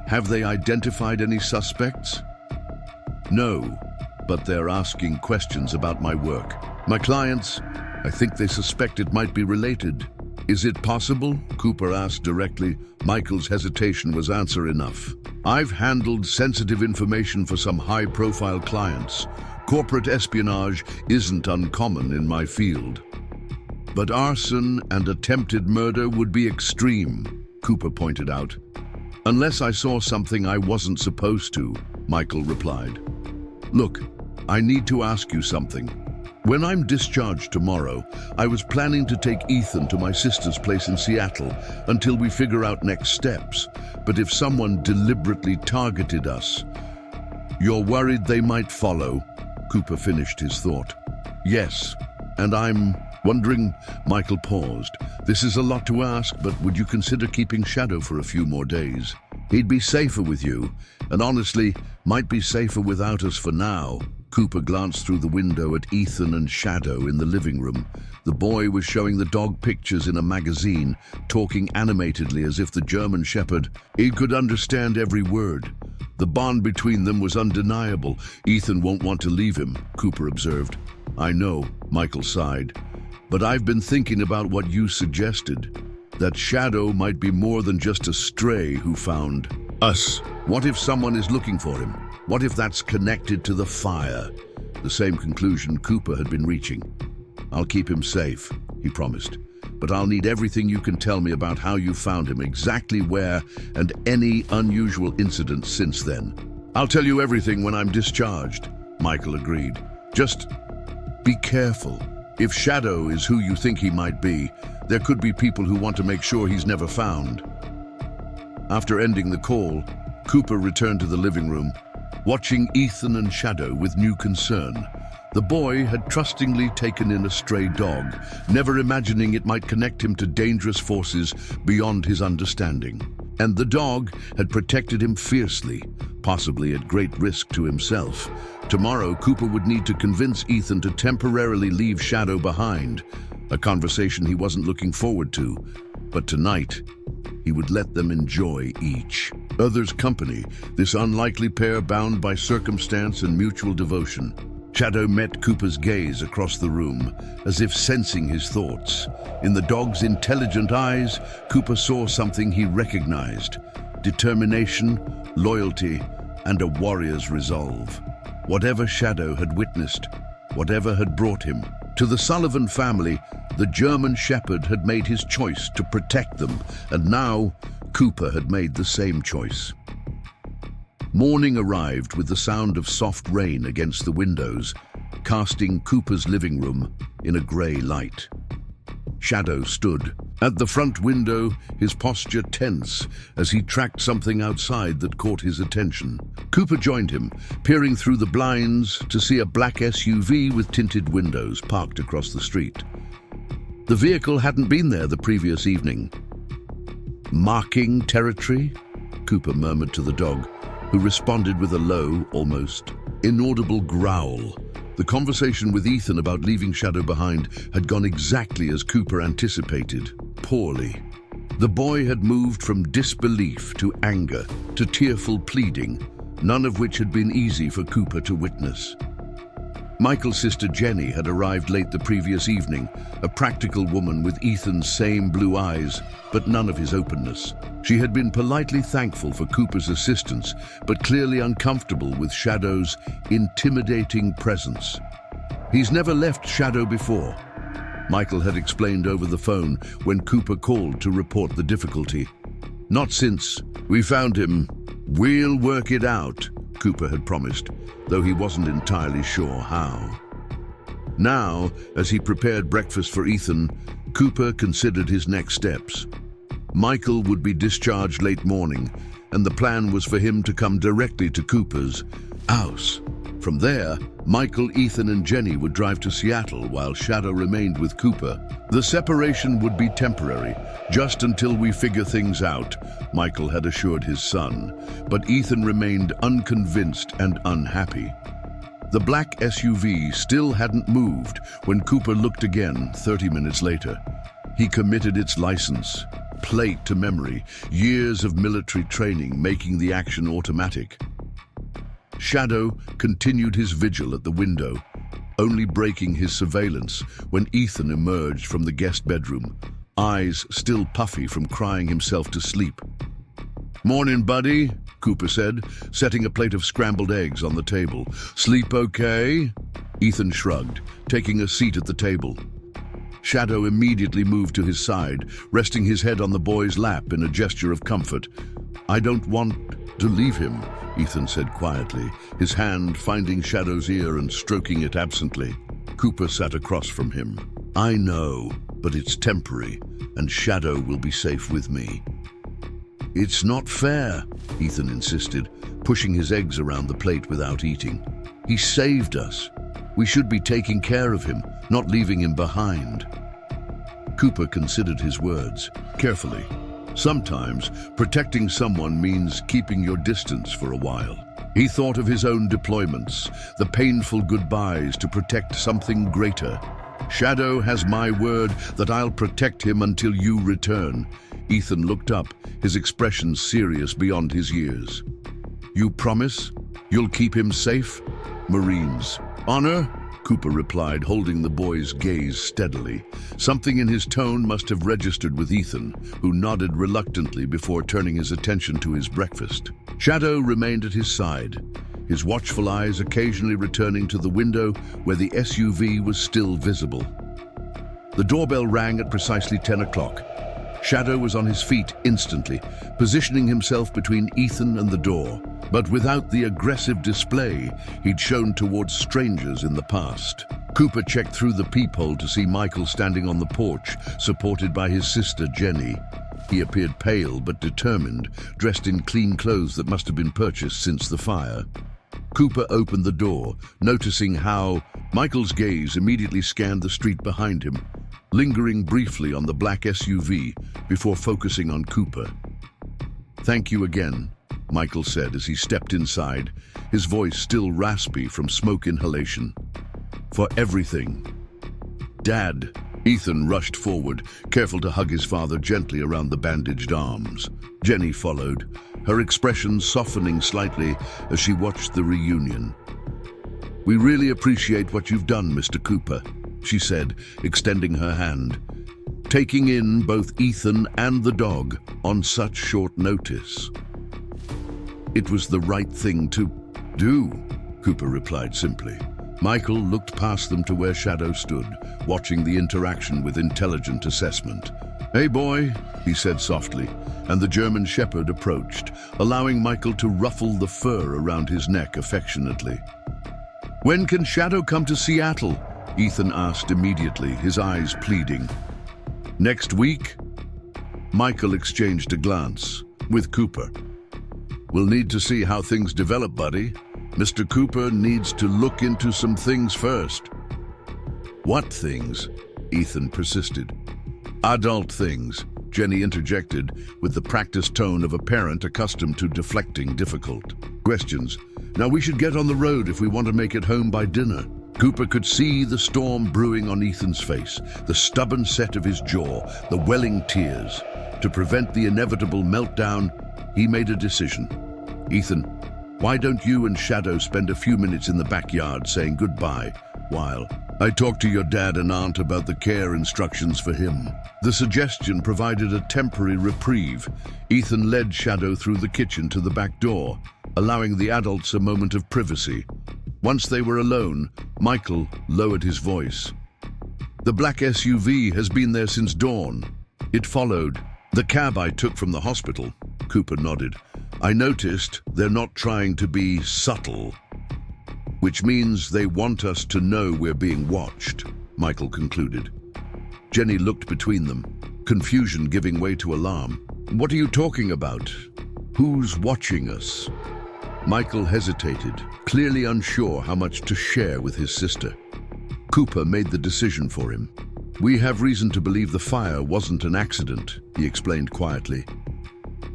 Have they identified any suspects? No, but they're asking questions about my work. My clients, I think they suspect it might be related. Is it possible? Cooper asked directly. Michael's hesitation was answer enough. I've handled sensitive information for some high-profile clients. Corporate espionage isn't uncommon in my field. But arson and attempted murder would be extreme, Cooper pointed out. Unless I saw something I wasn't supposed to, Michael replied. Look, I need to ask you something. When I'm discharged tomorrow, I was planning to take Ethan to my sister's place in Seattle until we figure out next steps. But if someone deliberately targeted us, you're worried they might follow? Cooper finished his thought. Yes, and I'm wondering. Michael paused. This is a lot to ask, but would you consider keeping Shadow for a few more days? He'd be safer with you, and honestly, might be safer without us for now. Cooper glanced through the window at Ethan and Shadow in the living room. The boy was showing the dog pictures in a magazine, talking animatedly as if the German Shepherd. He could understand every word. The bond between them was undeniable. Ethan won't want to leave him, Cooper observed. I know, Michael sighed. But I've been thinking about what you suggested. That Shadow might be more than just a stray who found us. What if someone is looking for him? What if that's connected to the fire? The same conclusion Cooper had been reaching. I'll keep him safe, he promised. But I'll need everything you can tell me about how you found him, exactly where, and any unusual incidents since then. I'll tell you everything when I'm discharged, Michael agreed. Just be careful. If Shadow is who you think he might be, there could be people who want to make sure he's never found. After ending the call, Cooper returned to the living room, watching Ethan and Shadow with new concern. The boy had trustingly taken in a stray dog, never imagining it might connect him to dangerous forces beyond his understanding. And the dog had protected him fiercely, possibly at great risk to himself. Tomorrow, Cooper would need to convince Ethan to temporarily leave Shadow behind, a conversation he wasn't looking forward to. But tonight, he would let them enjoy each other's company, this unlikely pair bound by circumstance and mutual devotion. Shadow met Cooper's gaze across the room, as if sensing his thoughts. In the dog's intelligent eyes, Cooper saw something he recognized: determination, loyalty, and a warrior's resolve. Whatever Shadow had witnessed, whatever had brought him to the Sullivan family, the German Shepherd had made his choice to protect them, and now Cooper had made the same choice. Morning arrived with the sound of soft rain against the windows, casting Cooper's living room in a grey light. Shadow stood at the front window, his posture tense as he tracked something outside that caught his attention. Cooper joined him, peering through the blinds to see a black SUV with tinted windows parked across the street. The vehicle hadn't been there the previous evening. Marking territory? Cooper murmured to the dog, who responded with a low, almost inaudible growl. The conversation with Ethan about leaving Shadow behind had gone exactly as Cooper anticipated, poorly. The boy had moved from disbelief to anger to tearful pleading, none of which had been easy for Cooper to witness. Michael's sister Jenny had arrived late the previous evening, a practical woman with Ethan's same blue eyes, but none of his openness. She had been politely thankful for Cooper's assistance, but clearly uncomfortable with Shadow's intimidating presence. He's never left Shadow before, Michael had explained over the phone when Cooper called to report the difficulty. Not since we found him. We'll work it out, Cooper had promised, though he wasn't entirely sure how. Now, as he prepared breakfast for Ethan, Cooper considered his next steps. Michael would be discharged late morning, and the plan was for him to come directly to Cooper's house. From there, Michael, Ethan, and Jenny would drive to Seattle while Shadow remained with Cooper. The separation would be temporary, just until we figure things out, Michael had assured his son, but Ethan remained unconvinced and unhappy. The black SUV still hadn't moved when Cooper looked again 30 minutes later. He committed its license plate to memory, years of military training making the action automatic. Shadow continued his vigil at the window, only breaking his surveillance when Ethan emerged from the guest bedroom, eyes still puffy from crying himself to sleep. "Morning, buddy," Cooper said, setting a plate of scrambled eggs on the table. "Sleep okay?" Ethan shrugged, taking a seat at the table. Shadow immediately moved to his side, resting his head on the boy's lap in a gesture of comfort. "I don't want to leave him," Ethan said quietly, his hand finding Shadow's ear and stroking it absently. Cooper sat across from him. "I know, but it's temporary, and Shadow will be safe with me." "It's not fair," Ethan insisted, pushing his eggs around the plate without eating. "He saved us. We should be taking care of him, not leaving him behind." Cooper considered his words carefully. Sometimes protecting someone means keeping your distance for a while. He thought of his own deployments, the painful goodbyes to protect something greater. "Shadow has my word that I'll protect him until you return." Ethan looked up, his expression serious beyond his years. "You promise? You'll keep him safe?" "Marines. Honor?" Cooper replied, holding the boy's gaze steadily. Something in his tone must have registered with Ethan, who nodded reluctantly before turning his attention to his breakfast. Shadow remained at his side, his watchful eyes occasionally returning to the window where the SUV was still visible. The doorbell rang at precisely 10 o'clock. Shadow was on his feet instantly, positioning himself between Ethan and the door, but without the aggressive display he'd shown towards strangers in the past. Cooper checked through the peephole to see Michael standing on the porch, supported by his sister Jenny. He appeared pale but determined, dressed in clean clothes that must have been purchased since the fire. Cooper opened the door, noticing how Michael's gaze immediately scanned the street behind him, lingering briefly on the black SUV before focusing on Cooper. "Thank you again," Michael said as he stepped inside, his voice still raspy from smoke inhalation. "For everything." "Dad." Ethan rushed forward, careful to hug his father gently around the bandaged arms. Jenny followed, her expression softening slightly as she watched the reunion. "We really appreciate what you've done, Mr. Cooper," she said, extending her hand, taking in both Ethan and the dog on such short notice. "It was the right thing to do," Cooper replied simply. Michael looked past them to where Shadow stood, watching the interaction with intelligent assessment. "Hey boy," he said softly, and the German Shepherd approached, allowing Michael to ruffle the fur around his neck affectionately. "When can Shadow come to Seattle?" Ethan asked immediately, his eyes pleading. "Next week?" Michael exchanged a glance with Cooper. "We'll need to see how things develop, buddy. Mr. Cooper needs to look into some things first." "What things?" Ethan persisted. "Adult things," Jenny interjected with the practiced tone of a parent accustomed to deflecting difficult questions. "Now we should get on the road if we want to make it home by dinner." Cooper could see the storm brewing on Ethan's face, the stubborn set of his jaw, the welling tears. To prevent the inevitable meltdown, he made a decision. "Ethan, why don't you and Shadow spend a few minutes in the backyard saying goodbye while I talk to your dad and aunt about the care instructions for him?" The suggestion provided a temporary reprieve. Ethan led Shadow through the kitchen to the back door, allowing the adults a moment of privacy. Once they were alone, Michael lowered his voice. "The black SUV has been there since dawn. It followed the cab I took from the hospital." Cooper nodded. "I noticed they're not trying to be subtle, which means they want us to know we're being watched," Michael concluded. Jenny looked between them, confusion giving way to alarm. "What are you talking about? Who's watching us?" Michael hesitated, clearly unsure how much to share with his sister. Cooper made the decision for him. "We have reason to believe the fire wasn't an accident," he explained quietly.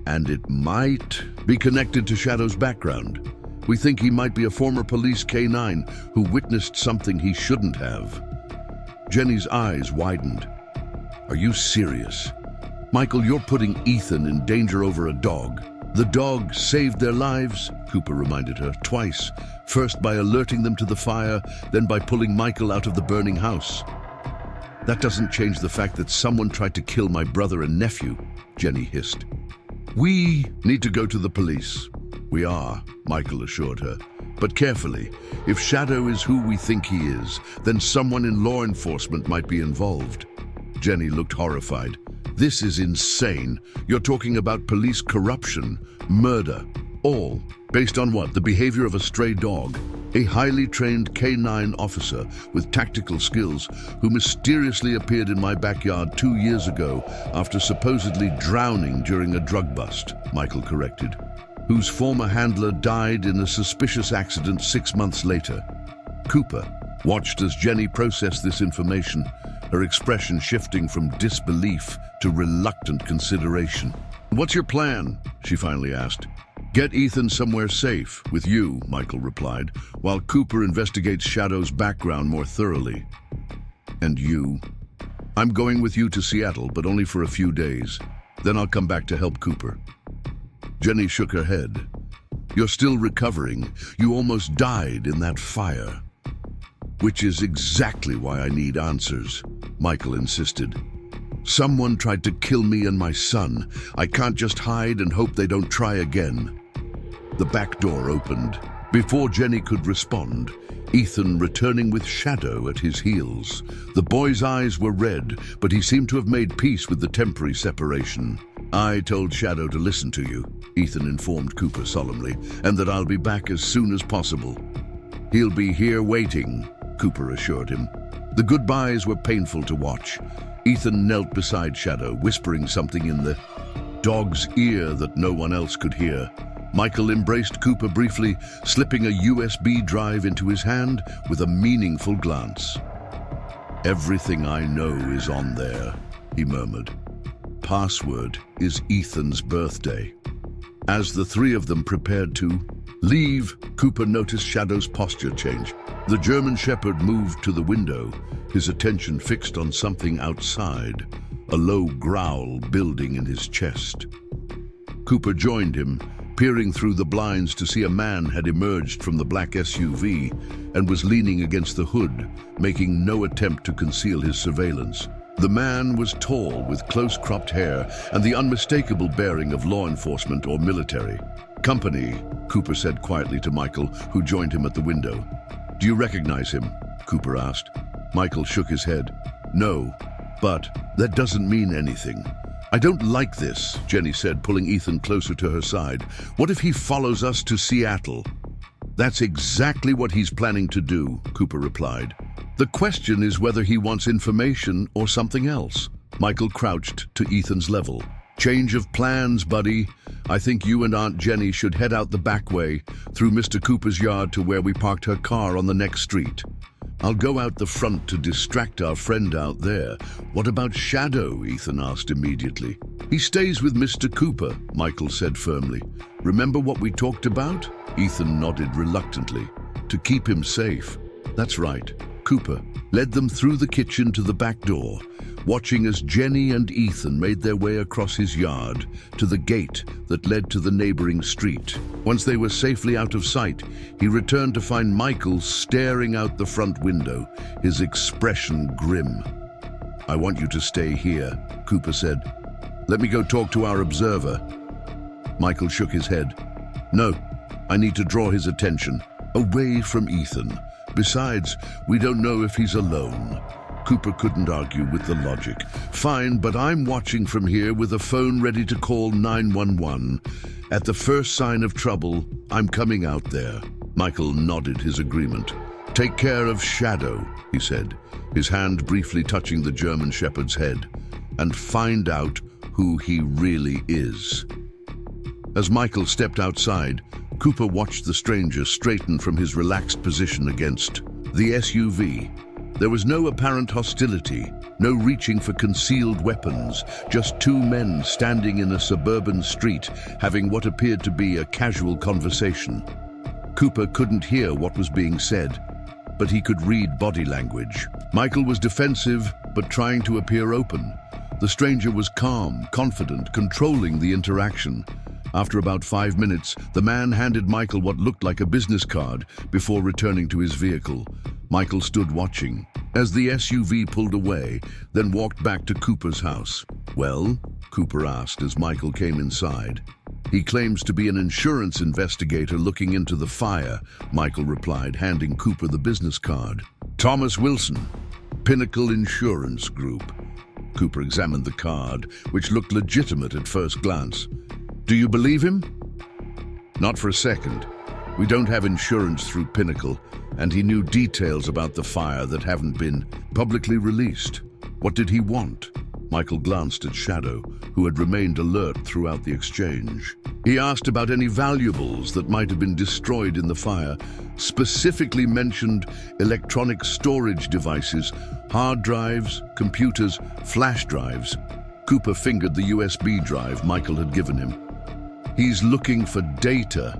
"And it might be connected to Shadow's background. We think he might be a former police K9 who witnessed something he shouldn't have." Jenny's eyes widened. "Are you serious? Michael, you're putting Ethan in danger over a dog." "The dog saved their lives," Cooper reminded her, twice. First by alerting them to the fire, then by pulling Michael out of the burning house. "That doesn't change the fact that someone tried to kill my brother and nephew," Jenny hissed. "We need to go to the police." "We are," Michael assured her. "But carefully. If Shadow is who we think he is, then someone in law enforcement might be involved." Jenny looked horrified. "This is insane. You're talking about police corruption, murder, all. Based on what? The behavior of a stray dog? A highly trained K9 officer with tactical skills who mysteriously appeared in my backyard 2 years ago after supposedly drowning during a drug bust," Michael corrected. "Whose former handler died in a suspicious accident 6 months later." Cooper watched as Jenny processed this information, her expression shifting from disbelief to reluctant consideration. "What's your plan?" she finally asked. "Get Ethan somewhere safe, with you," Michael replied, "while Cooper investigates Shadow's background more thoroughly." "And you?" "I'm going with you to Seattle, but only for a few days. Then I'll come back to help Cooper." Jenny shook her head. "You're still recovering. You almost died in that fire." "Which is exactly why I need answers," Michael insisted. "Someone tried to kill me and my son. I can't just hide and hope they don't try again." The back door opened. Before Jenny could respond, Ethan returning with Shadow at his heels. The boy's eyes were red, but he seemed to have made peace with the temporary separation. "I told Shadow to listen to you," Ethan informed Cooper solemnly, "and that I'll be back as soon as possible." "He'll be here waiting," Cooper assured him. The goodbyes were painful to watch. Ethan knelt beside Shadow, whispering something in the dog's ear that no one else could hear. Michael embraced Cooper briefly, slipping a USB drive into his hand with a meaningful glance. "Everything I know is on there," he murmured. "Password is Ethan's birthday." As the three of them prepared to leave, Cooper noticed Shadow's posture change. The German Shepherd moved to the window, his attention fixed on something outside, a low growl building in his chest. Cooper joined him, peering through the blinds to see a man had emerged from the black SUV and was leaning against the hood, making no attempt to conceal his surveillance. The man was tall, with close-cropped hair and the unmistakable bearing of law enforcement or military. "Company," Cooper said quietly to Michael, who joined him at the window. "Do you recognize him?" Cooper asked. Michael shook his head. "No, but that doesn't mean anything." "I don't like this," Jenny said, pulling Ethan closer to her side. "What if he follows us to Seattle?" "That's exactly what he's planning to do," Cooper replied. "The question is whether he wants information or something else." Michael crouched to Ethan's level. "Change of plans, buddy. I think you and Aunt Jenny should head out the back way, through Mr. Cooper's yard to where we parked her car on the next street. I'll go out the front to distract our friend out there." "What about Shadow?" Ethan asked immediately. "He stays with Mr. Cooper," Michael said firmly. "Remember what we talked about?" Ethan nodded reluctantly. "To keep him safe." "That's right." Cooper led them through the kitchen to the back door, watching as Jenny and Ethan made their way across his yard to the gate that led to the neighboring street. Once they were safely out of sight, he returned to find Michael staring out the front window, his expression grim. "I want you to stay here," Cooper said. "Let me go talk to our observer." Michael shook his head. "No, I need to draw his attention away from Ethan. Besides, we don't know if he's alone." Cooper couldn't argue with the logic. "Fine, but I'm watching from here with a phone ready to call 911. At the first sign of trouble, I'm coming out there." Michael nodded his agreement. "Take care of Shadow," he said, his hand briefly touching the German Shepherd's head, "and find out who he really is." As Michael stepped outside, Cooper watched the stranger straighten from his relaxed position against the SUV. There was no apparent hostility, no reaching for concealed weapons, just two men standing in a suburban street having what appeared to be a casual conversation. Cooper couldn't hear what was being said, but he could read body language. Michael was defensive, but trying to appear open. The stranger was calm, confident, controlling the interaction. After about 5 minutes, the man handed Michael what looked like a business card before returning to his vehicle. Michael stood watching as the SUV pulled away, then walked back to Cooper's house. "Well?" Cooper asked as Michael came inside. "He claims to be an insurance investigator looking into the fire," Michael replied, handing Cooper the business card. "Thomas Wilson, Pinnacle Insurance Group." Cooper examined the card, which looked legitimate at first glance. "Do you believe him?" "Not for a second. We don't have insurance through Pinnacle, and he knew details about the fire that haven't been publicly released." "What did he want?" Michael glanced at Shadow, who had remained alert throughout the exchange. "He asked about any valuables that might have been destroyed in the fire, specifically mentioned electronic storage devices, hard drives, computers, flash drives." Cooper fingered the USB drive Michael had given him. "He's looking for data."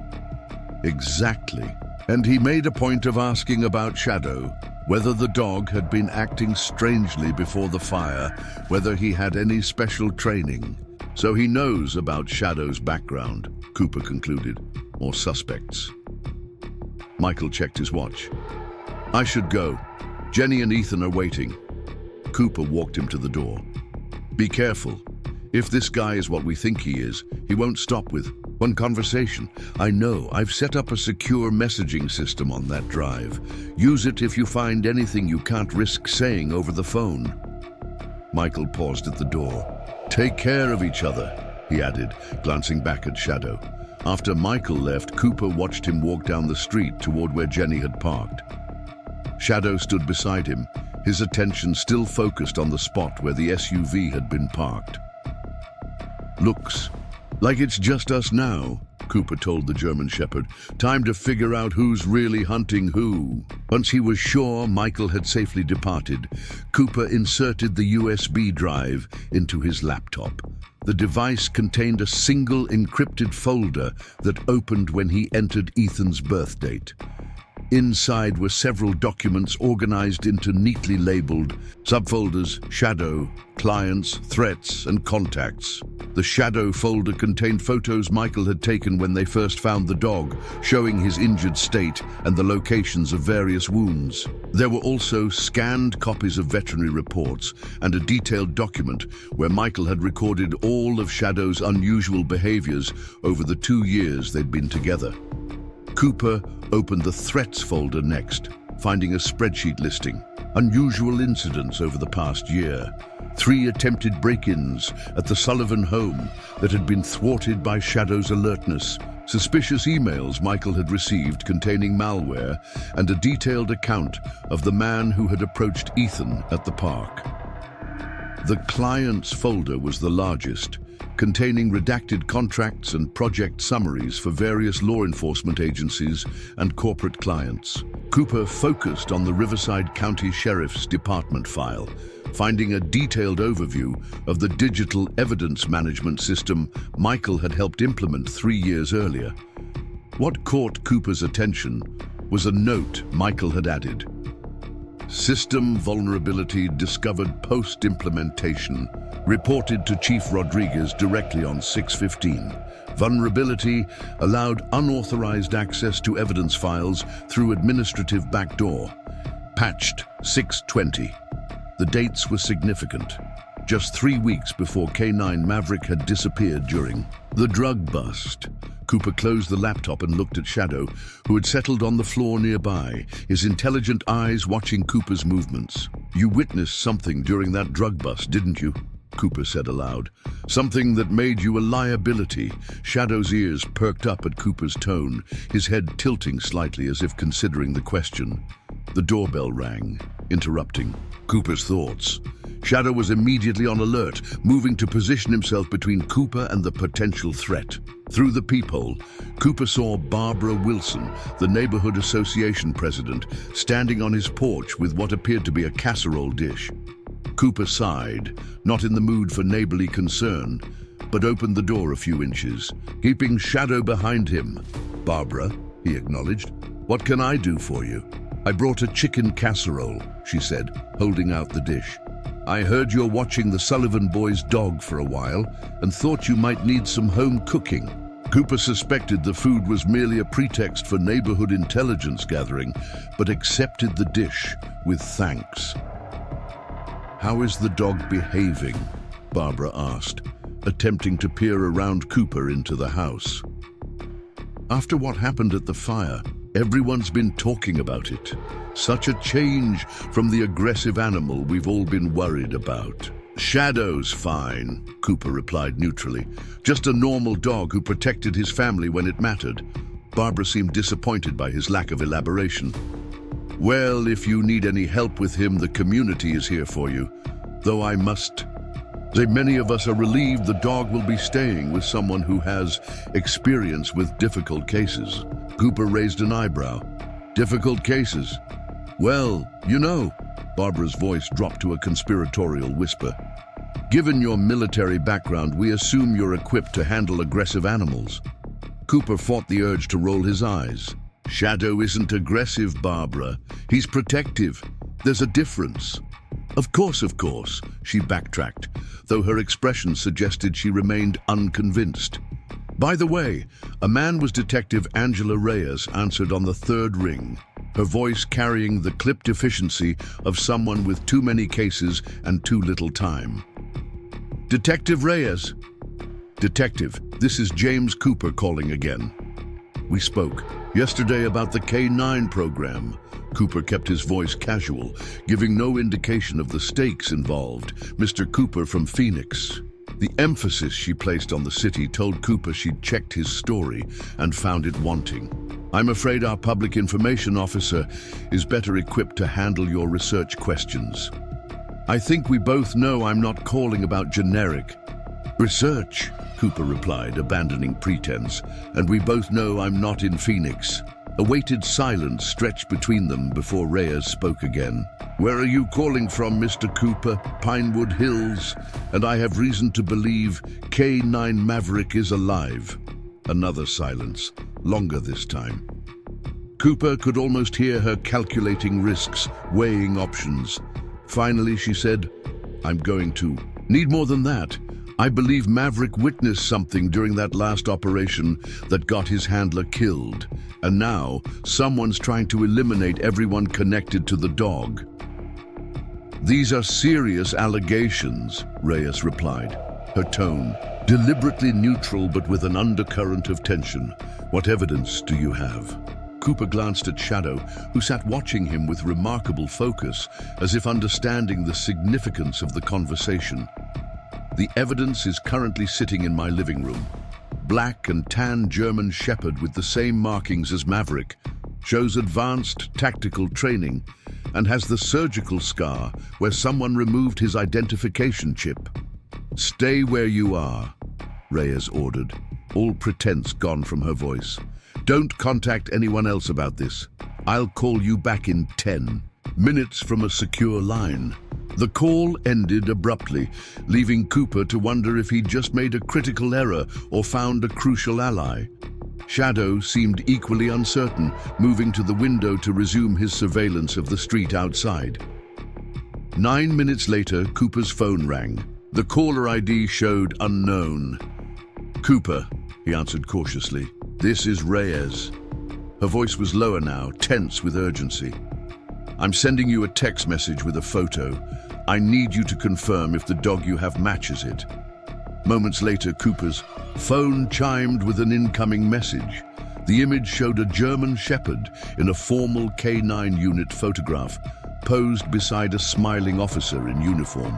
"Exactly. And he made a point of asking about Shadow, whether the dog had been acting strangely before the fire, whether he had any special training. So he knows about Shadow's background," Cooper concluded, "or suspects." Michael checked his watch. "I should go. Jenny and Ethan are waiting." Cooper walked him to the door. "Be careful. If this guy is what we think he is, he won't stop with one conversation. I know, I've set up a secure messaging system on that drive. Use it if you find anything you can't risk saying over the phone." Michael paused at the door. "Take care of each other," he added, glancing back at Shadow. After Michael left, Cooper watched him walk down the street toward where Jenny had parked. Shadow stood beside him, his attention still focused on the spot where the SUV had been parked. "Looks like it's just us now," Cooper told the German Shepherd. "Time to figure out who's really hunting who." Once he was sure Michael had safely departed, Cooper inserted the USB drive into his laptop. The device contained a single encrypted folder that opened when he entered Ethan's birth date. Inside were several documents organized into neatly labeled subfolders: Shadow, Clients, Threats, and Contacts. The Shadow folder contained photos Michael had taken when they first found the dog, showing his injured state and the locations of various wounds. There were also scanned copies of veterinary reports and a detailed document where Michael had recorded all of Shadow's unusual behaviors over the 2 years they'd been together. Cooper opened the Threats folder next, finding a spreadsheet listing unusual incidents over the past year. 3 attempted break-ins at the Sullivan home that had been thwarted by Shadow's alertness, suspicious emails Michael had received containing malware, and a detailed account of the man who had approached Ethan at the park. The Clients folder was the largest, containing redacted contracts and project summaries for various law enforcement agencies and corporate clients. Cooper focused on the Riverside County Sheriff's Department file, finding a detailed overview of the digital evidence management system Michael had helped implement 3 years earlier. What caught Cooper's attention was a note Michael had added. "System vulnerability discovered post-implementation. Reported to Chief Rodriguez directly on 6/15. Vulnerability allowed unauthorized access to evidence files through administrative backdoor. Patched 6/20. The dates were significant. Just 3 weeks before K9 Maverick had disappeared during the drug bust. Cooper closed the laptop and looked at Shadow, who had settled on the floor nearby, his intelligent eyes watching Cooper's movements. "You witnessed something during that drug bust, didn't you?" Cooper said aloud. "Something that made you a liability." Shadow's ears perked up at Cooper's tone, his head tilting slightly as if considering the question. The doorbell rang, interrupting Cooper's thoughts. Shadow was immediately on alert, moving to position himself between Cooper and the potential threat. Through the peephole, Cooper saw Barbara Wilson, the neighborhood association president, standing on his porch with what appeared to be a casserole dish. Cooper sighed, not in the mood for neighborly concern, but opened the door a few inches, keeping Shadow behind him. "Barbara," he acknowledged. What can I do for you? I brought a chicken casserole, she said, holding out the dish. I heard you're watching the Sullivan boys' dog for a while and thought you might need some home cooking. Cooper suspected the food was merely a pretext for neighborhood intelligence gathering, but accepted the dish with thanks. How is the dog behaving? Barbara asked, attempting to peer around Cooper into the house. After what happened at the fire, everyone's been talking about it. Such a change from the aggressive animal we've all been worried about. Shadow's fine, Cooper replied neutrally. Just a normal dog who protected his family when it mattered. Barbara seemed disappointed by his lack of elaboration. Well, if you need any help with him, the community is here for you. Though I must say many of us are relieved the dog will be staying with someone who has experience with difficult cases. Cooper raised an eyebrow. Difficult cases? Well, you know, Barbara's voice dropped to a conspiratorial whisper. Given your military background, we assume you're equipped to handle aggressive animals. Cooper fought the urge to roll his eyes. Shadow isn't aggressive, Barbara. He's protective. There's a difference. Of course, she backtracked, though her expression suggested she remained unconvinced. By the way, a man was Detective Angela Reyes answered on the third ring, her voice carrying the clipped efficiency of someone with too many cases and too little time. Detective Reyes. Detective, this is James Cooper calling again. We spoke yesterday about the K9 program. Cooper kept his voice casual, giving no indication of the stakes involved. Mr. Cooper from Phoenix. The emphasis she placed on the city told Cooper she'd checked his story and found it wanting. I'm afraid our public information officer is better equipped to handle your research questions. I think we both know I'm not calling about generic research, Cooper replied, abandoning pretense, and we both know I'm not in Phoenix. A weighted silence stretched between them before Reyes spoke again. Where are you calling from, Mr. Cooper? Pinewood Hills, and I have reason to believe K9 Maverick is alive. Another silence, longer this time. Cooper could almost hear her calculating risks, weighing options. Finally, she said, I'm going to need more than that. I believe Maverick witnessed something during that last operation that got his handler killed. And now, someone's trying to eliminate everyone connected to the dog. These are serious allegations, Reyes replied, her tone deliberately neutral but with an undercurrent of tension. What evidence do you have? Cooper glanced at Shadow, who sat watching him with remarkable focus, as if understanding the significance of the conversation. The evidence is currently sitting in my living room. Black and tan German Shepherd with the same markings as Maverick, shows advanced tactical training, and has the surgical scar where someone removed his identification chip. Stay where you are, Reyes ordered, all pretense gone from her voice. Don't contact anyone else about this. I'll call you back in 10 minutes from a secure line. The call ended abruptly, leaving Cooper to wonder if he'd just made a critical error or found a crucial ally. Shadow seemed equally uncertain, moving to the window to resume his surveillance of the street outside. 9 minutes later, Cooper's phone rang. The caller ID showed unknown. Cooper, he answered cautiously. This is Reyes. Her voice was lower now, tense with urgency. I'm sending you a text message with a photo. I need you to confirm if the dog you have matches it. Moments later, Cooper's phone chimed with an incoming message. The image showed a German Shepherd in a formal K9 unit photograph, posed beside a smiling officer in uniform.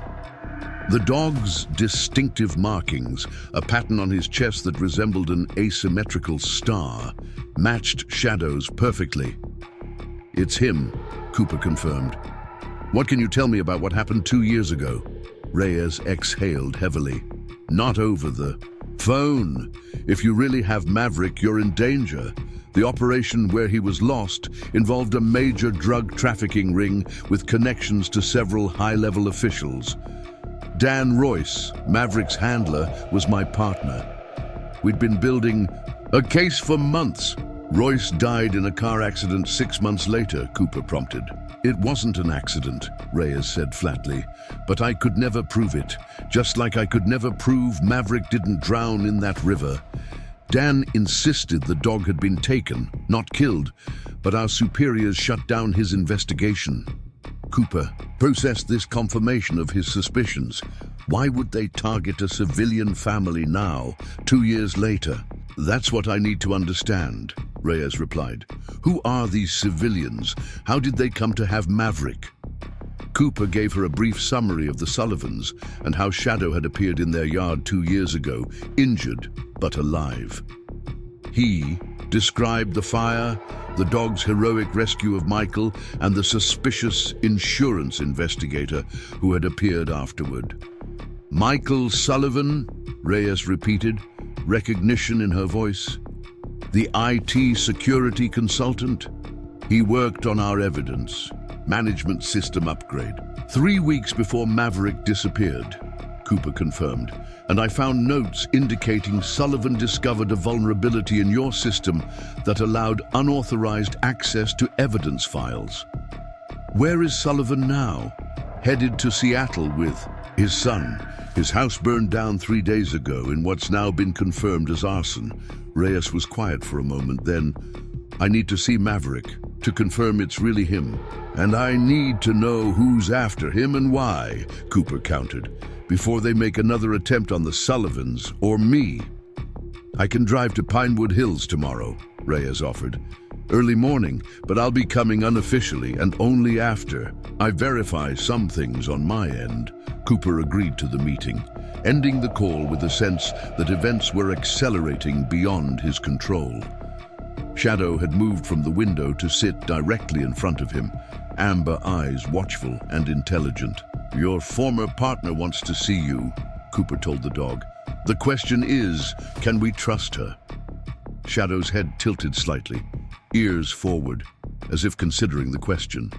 The dog's distinctive markings, a pattern on his chest that resembled an asymmetrical star, matched Shadow's perfectly. It's him, Cooper confirmed. What can you tell me about what happened 2 years ago? Reyes exhaled heavily. Not over the phone. If you really have Maverick, you're in danger. The operation where he was lost involved a major drug trafficking ring with connections to several high-level officials. Dan Royce, Maverick's handler, was my partner. We'd been building a case for months. Royce died in a car accident 6 months later, Cooper prompted. It wasn't an accident, Reyes said flatly, but I could never prove it, just like I could never prove Maverick didn't drown in that river. Dan insisted the dog had been taken, not killed, but our superiors shut down his investigation. Cooper processed this confirmation of his suspicions. Why would they target a civilian family now, 2 years later? That's what I need to understand, Reyes replied. Who are these civilians? How did they come to have Maverick? Cooper gave her a brief summary of the Sullivans and how Shadow had appeared in their yard 2 years ago, injured but alive. He described the fire, the dog's heroic rescue of Michael, and the suspicious insurance investigator who had appeared afterward. Michael Sullivan, Reyes repeated, recognition in her voice. The IT security consultant. He worked on our evidence management system upgrade 3 weeks before Maverick disappeared, Cooper confirmed, and I found notes indicating Sullivan discovered a vulnerability in your system that allowed unauthorized access to evidence files. Where is Sullivan now? Headed to Seattle with his son. His house burned down 3 days ago in what's now been confirmed as arson. Reyes was quiet for a moment, then, I need to see Maverick to confirm it's really him. And I need to know who's after him and why, Cooper countered, before they make another attempt on the Sullivans or me. I can drive to Pinewood Hills tomorrow, Reyes offered. Early morning, but I'll be coming unofficially and only after I verify some things on my end. Cooper agreed to the meeting, ending the call with a sense that events were accelerating beyond his control. Shadow had moved from the window to sit directly in front of him, amber eyes watchful and intelligent. Your former partner wants to see you, Cooper told the dog. The question is, can we trust her? Shadow's head tilted slightly, ears forward, as if considering the question.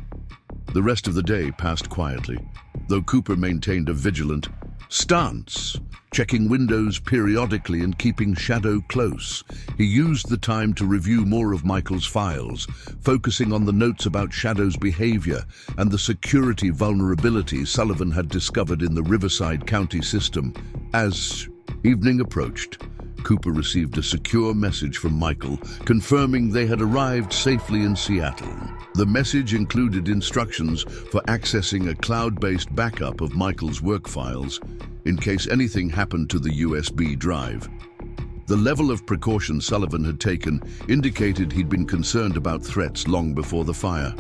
The rest of the day passed quietly, though Cooper maintained a vigilant stance, checking windows periodically and keeping Shadow close. He used the time to review more of Michael's files, focusing on the notes about Shadow's behavior and the security vulnerability Sullivan had discovered in the Riverside County system. As evening approached, Cooper received a secure message from Michael confirming they had arrived safely in Seattle. The message included instructions for accessing a cloud-based backup of Michael's work files in case anything happened to the USB drive. The level of precaution Sullivan had taken indicated he'd been concerned about threats long before the fire.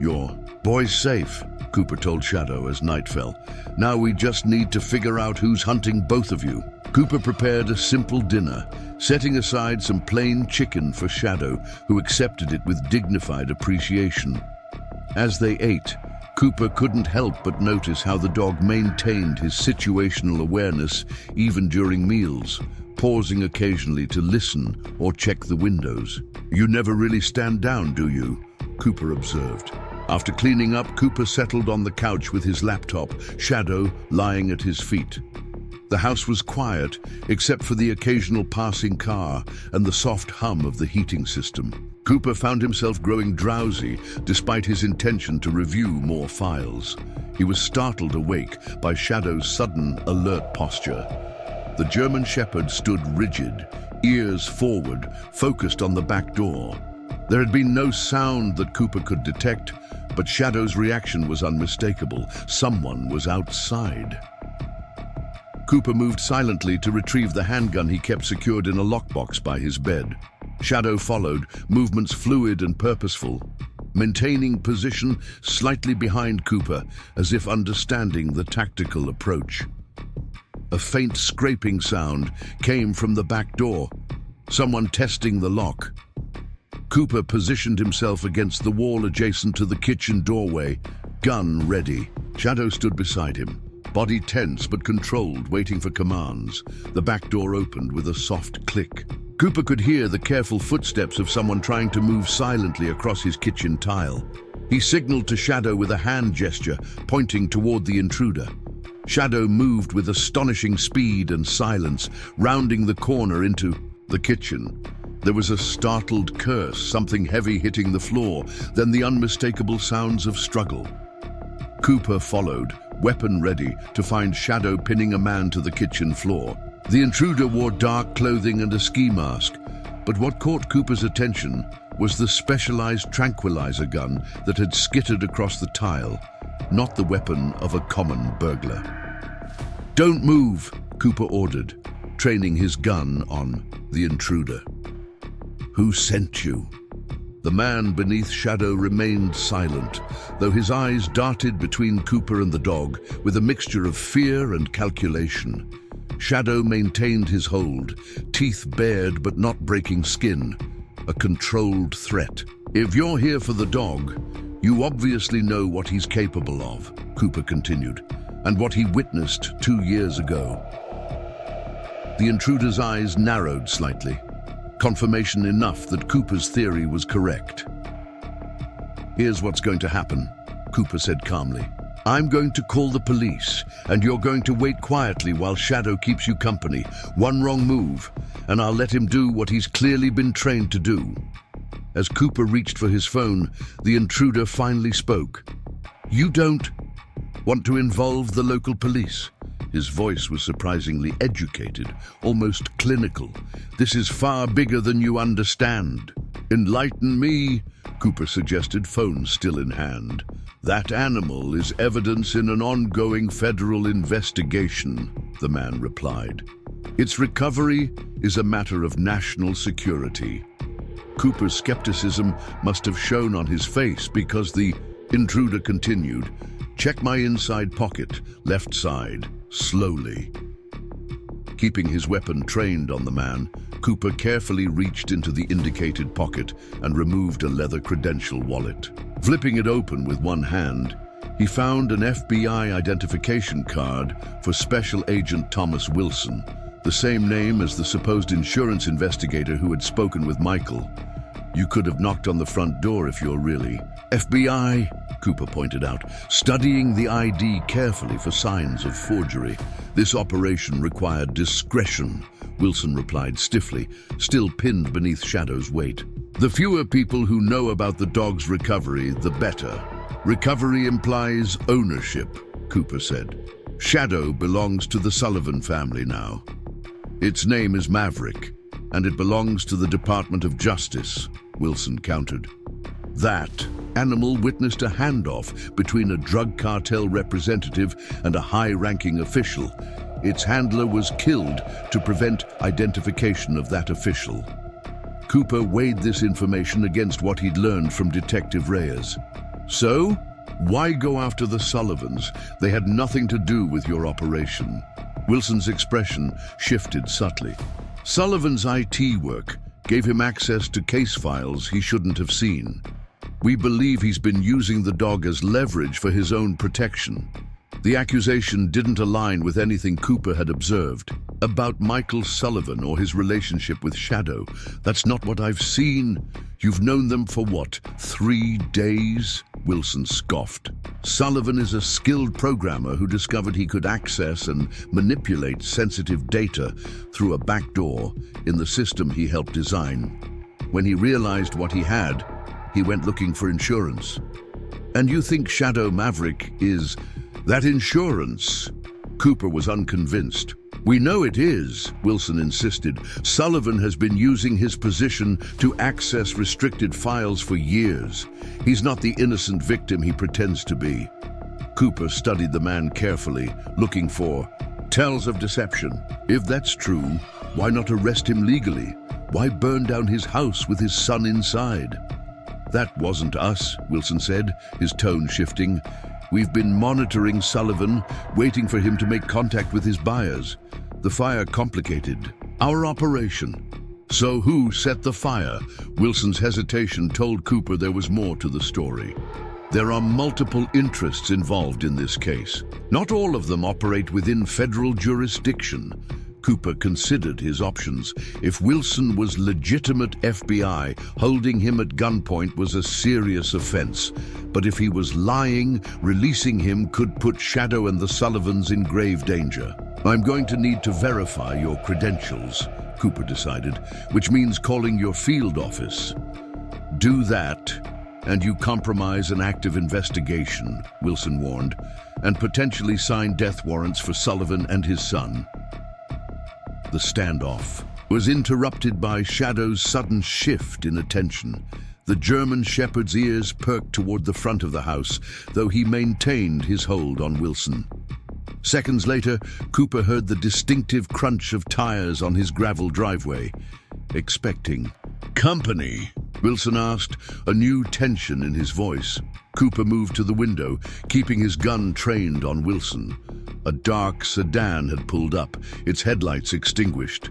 Your boy's safe, Cooper told Shadow as night fell. Now we just need to figure out who's hunting both of you. Cooper prepared a simple dinner, setting aside some plain chicken for Shadow, who accepted it with dignified appreciation. As they ate, Cooper couldn't help but notice how the dog maintained his situational awareness even during meals, pausing occasionally to listen or check the windows. You never really stand down, do you? Cooper observed. After cleaning up, Cooper settled on the couch with his laptop, Shadow lying at his feet. The house was quiet, except for the occasional passing car and the soft hum of the heating system. Cooper found himself growing drowsy, despite his intention to review more files. He was startled awake by Shadow's sudden, alert posture. The German Shepherd stood rigid, ears forward, focused on the back door. There had been no sound that Cooper could detect, but Shadow's reaction was unmistakable. Someone was outside. Cooper moved silently to retrieve the handgun he kept secured in a lockbox by his bed. Shadow followed, movements fluid and purposeful, maintaining position slightly behind Cooper, as if understanding the tactical approach. A faint scraping sound came from the back door, someone testing the lock. Cooper positioned himself against the wall adjacent to the kitchen doorway, gun ready. Shadow stood beside him, body tense but controlled, waiting for commands. The back door opened with a soft click. Cooper could hear the careful footsteps of someone trying to move silently across his kitchen tile. He signaled to Shadow with a hand gesture, pointing toward the intruder. Shadow moved with astonishing speed and silence, rounding the corner into the kitchen. There was a startled curse, something heavy hitting the floor, then the unmistakable sounds of struggle. Cooper followed, weapon ready, to find Shadow pinning a man to the kitchen floor. The intruder wore dark clothing and a ski mask, but what caught Cooper's attention was the specialized tranquilizer gun that had skittered across the tile, not the weapon of a common burglar. "Don't move," Cooper ordered, training his gun on the intruder. "Who sent you?" The man beneath Shadow remained silent, though his eyes darted between Cooper and the dog with a mixture of fear and calculation. Shadow maintained his hold, teeth bared but not breaking skin, a controlled threat. "If you're here for the dog, you obviously know what he's capable of," Cooper continued, "and what he witnessed 2 years ago." The intruder's eyes narrowed slightly, confirmation enough that Cooper's theory was correct. "Here's what's going to happen," Cooper said calmly. "I'm going to call the police, and you're going to wait quietly while Shadow keeps you company. One wrong move, and I'll let him do what he's clearly been trained to do." As Cooper reached for his phone, the intruder finally spoke. "You don't want to involve the local police?" His voice was surprisingly educated, almost clinical. "This is far bigger than you understand." "Enlighten me," Cooper suggested, phone still in hand. "That animal is evidence in an ongoing federal investigation," the man replied. "Its recovery is a matter of national security." Cooper's skepticism must have shown on his face because the intruder continued, "Check my inside pocket, left side, slowly." Keeping his weapon trained on the man, Cooper carefully reached into the indicated pocket and removed a leather credential wallet. Flipping it open with one hand, he found an FBI identification card for Special Agent Thomas Wilson, the same name as the supposed insurance investigator who had spoken with Michael. "You could have knocked on the front door if you're really FBI," Cooper pointed out, studying the ID carefully for signs of forgery. "This operation required discretion," Wilson replied stiffly, still pinned beneath Shadow's weight. "The fewer people who know about the dog's recovery, the better. Recovery implies ownership," Cooper said. "Shadow belongs to the Sullivan family now. Its name is Maverick, and it belongs to the Department of Justice," Wilson countered. "That animal witnessed a handoff between a drug cartel representative and a high-ranking official. Its handler was killed to prevent identification of that official." Cooper weighed this information against what he'd learned from Detective Reyes. "So, why go after the Sullivans? They had nothing to do with your operation." Wilson's expression shifted subtly. "Sullivan's IT work gave him access to case files he shouldn't have seen. We believe he's been using the dog as leverage for his own protection." The accusation didn't align with anything Cooper had observed. "About Michael Sullivan or his relationship with Shadow, that's not what I've seen. You've known them for what, 3 days?" Wilson scoffed. "Sullivan is a skilled programmer who discovered he could access and manipulate sensitive data through a backdoor in the system he helped design. When he realized what he had, he went looking for insurance." "And you think Shadow Maverick is that insurance?" Cooper was unconvinced. "We know it is," Wilson insisted. "Sullivan has been using his position to access restricted files for years. He's not the innocent victim he pretends to be." Cooper studied the man carefully, looking for tells of deception. "If that's true, why not arrest him legally? Why burn down his house with his son inside?" "That wasn't us," Wilson said, his tone shifting. "We've been monitoring Sullivan, waiting for him to make contact with his buyers. The fire complicated our operation." "So who set the fire?" Wilson's hesitation told Cooper there was more to the story. "There are multiple interests involved in this case. Not all of them operate within federal jurisdiction." Cooper considered his options. If Wilson was legitimate FBI, holding him at gunpoint was a serious offense. But if he was lying, releasing him could put Shadow and the Sullivans in grave danger. "I'm going to need to verify your credentials," Cooper decided, which means calling your field office. Do that, and you compromise an active investigation, Wilson warned, and potentially sign death warrants for Sullivan and his son. The standoff was interrupted by Shadow's sudden shift in attention. The German shepherd's ears perked toward the front of the house, though he maintained his hold on Wilson. Seconds later, Cooper heard the distinctive crunch of tires on his gravel driveway. Expecting company, Wilson asked, a new tension in his voice. Cooper moved to the window, keeping his gun trained on Wilson. A dark sedan had pulled up, its headlights extinguished.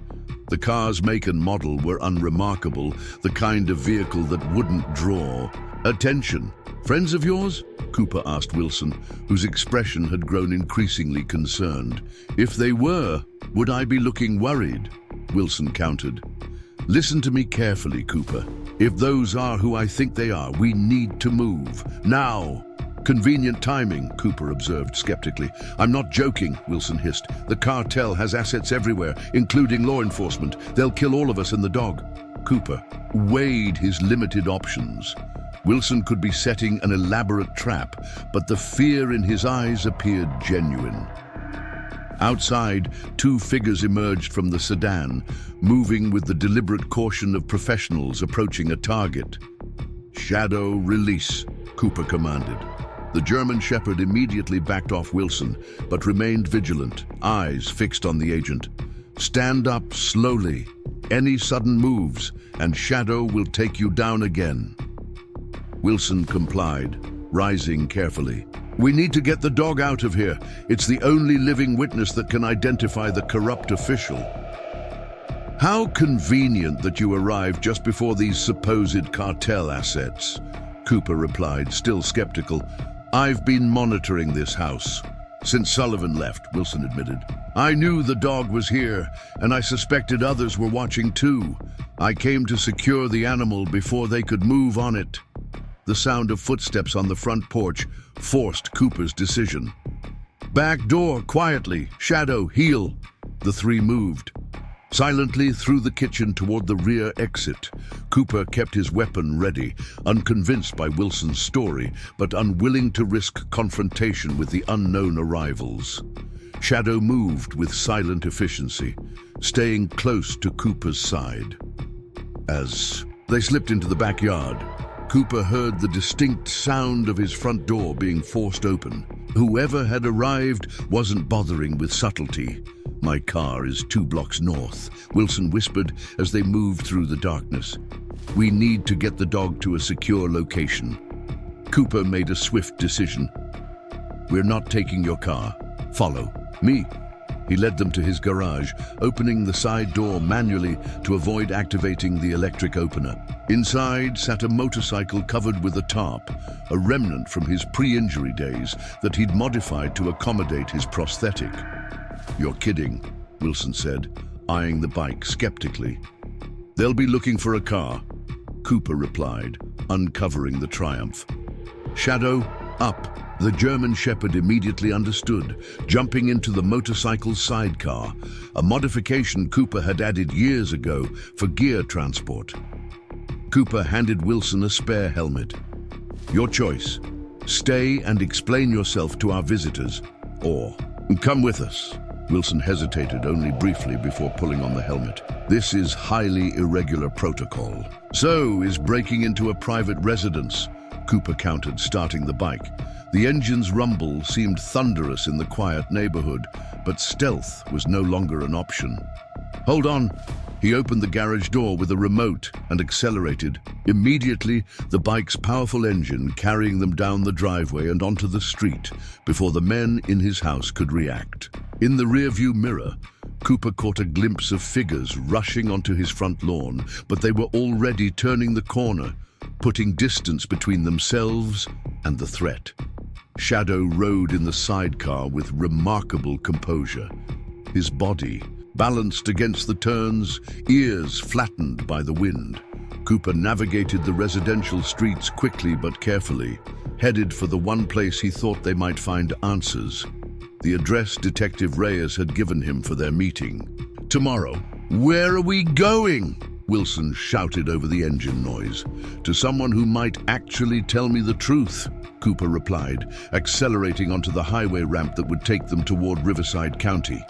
The car's make and model were unremarkable, the kind of vehicle that wouldn't draw attention. Friends of yours? Cooper asked Wilson, whose expression had grown increasingly concerned. If they were, would I be looking worried? Wilson countered. Listen to me carefully, Cooper. If those are who I think they are, we need to move. Now! Convenient timing, Cooper observed skeptically. I'm not joking, Wilson hissed. The cartel has assets everywhere, including law enforcement. They'll kill all of us and the dog. Cooper weighed his limited options. Wilson could be setting an elaborate trap, but the fear in his eyes appeared genuine. Outside, two figures emerged from the sedan, moving with the deliberate caution of professionals approaching a target. Shadow release, Cooper commanded. The German shepherd immediately backed off Wilson, but remained vigilant, eyes fixed on the agent. Stand up slowly. Any sudden moves, and Shadow will take you down again. Wilson complied, rising carefully. We need to get the dog out of here. It's the only living witness that can identify the corrupt official. How convenient that you arrived just before these supposed cartel assets, Cooper replied, still skeptical. I've been monitoring this house. Since Sullivan left, Wilson admitted. I knew the dog was here, and I suspected others were watching too. I came to secure the animal before they could move on it. The sound of footsteps on the front porch forced Cooper's decision. Back door, quietly. Shadow, heel. The three moved. Silently through the kitchen toward the rear exit, Cooper kept his weapon ready, unconvinced by Wilson's story, but unwilling to risk confrontation with the unknown arrivals. Shadow moved with silent efficiency, staying close to Cooper's side. As they slipped into the backyard, Cooper heard the distinct sound of his front door being forced open. Whoever had arrived wasn't bothering with subtlety. My car is 2 blocks north, Wilson whispered as they moved through the darkness. We need to get the dog to a secure location. Cooper made a swift decision. We're not taking your car. Follow me. He led them to his garage, opening the side door manually to avoid activating the electric opener. Inside sat a motorcycle covered with a tarp, a remnant from his pre-injury days that he'd modified to accommodate his prosthetic. You're kidding, Wilson said, eyeing the bike skeptically. They'll be looking for a car, Cooper replied, uncovering the Triumph. Shadow, up. The German shepherd immediately understood, jumping into the motorcycle's sidecar, a modification Cooper had added years ago for gear transport. Cooper handed Wilson a spare helmet. Your choice. Stay and explain yourself to our visitors, or come with us. Wilson hesitated only briefly before pulling on the helmet. This is highly irregular protocol. So is breaking into a private residence, Cooper countered, starting the bike. The engine's rumble seemed thunderous in the quiet neighborhood, but stealth was no longer an option. Hold on. He opened the garage door with a remote and accelerated. Immediately, the bike's powerful engine carrying them down the driveway and onto the street before the men in his house could react. In the rearview mirror, Cooper caught a glimpse of figures rushing onto his front lawn, but they were already turning the corner, putting distance between themselves and the threat. Shadow rode in the sidecar with remarkable composure. His body balanced against the turns, ears flattened by the wind. Cooper navigated the residential streets quickly but carefully, headed for the one place he thought they might find answers. The address Detective Reyes had given him for their meeting. Tomorrow, "Where are we going?" Wilson shouted over the engine noise. "To someone who might actually tell me the truth," Cooper replied, accelerating onto the highway ramp that would take them toward Riverside County.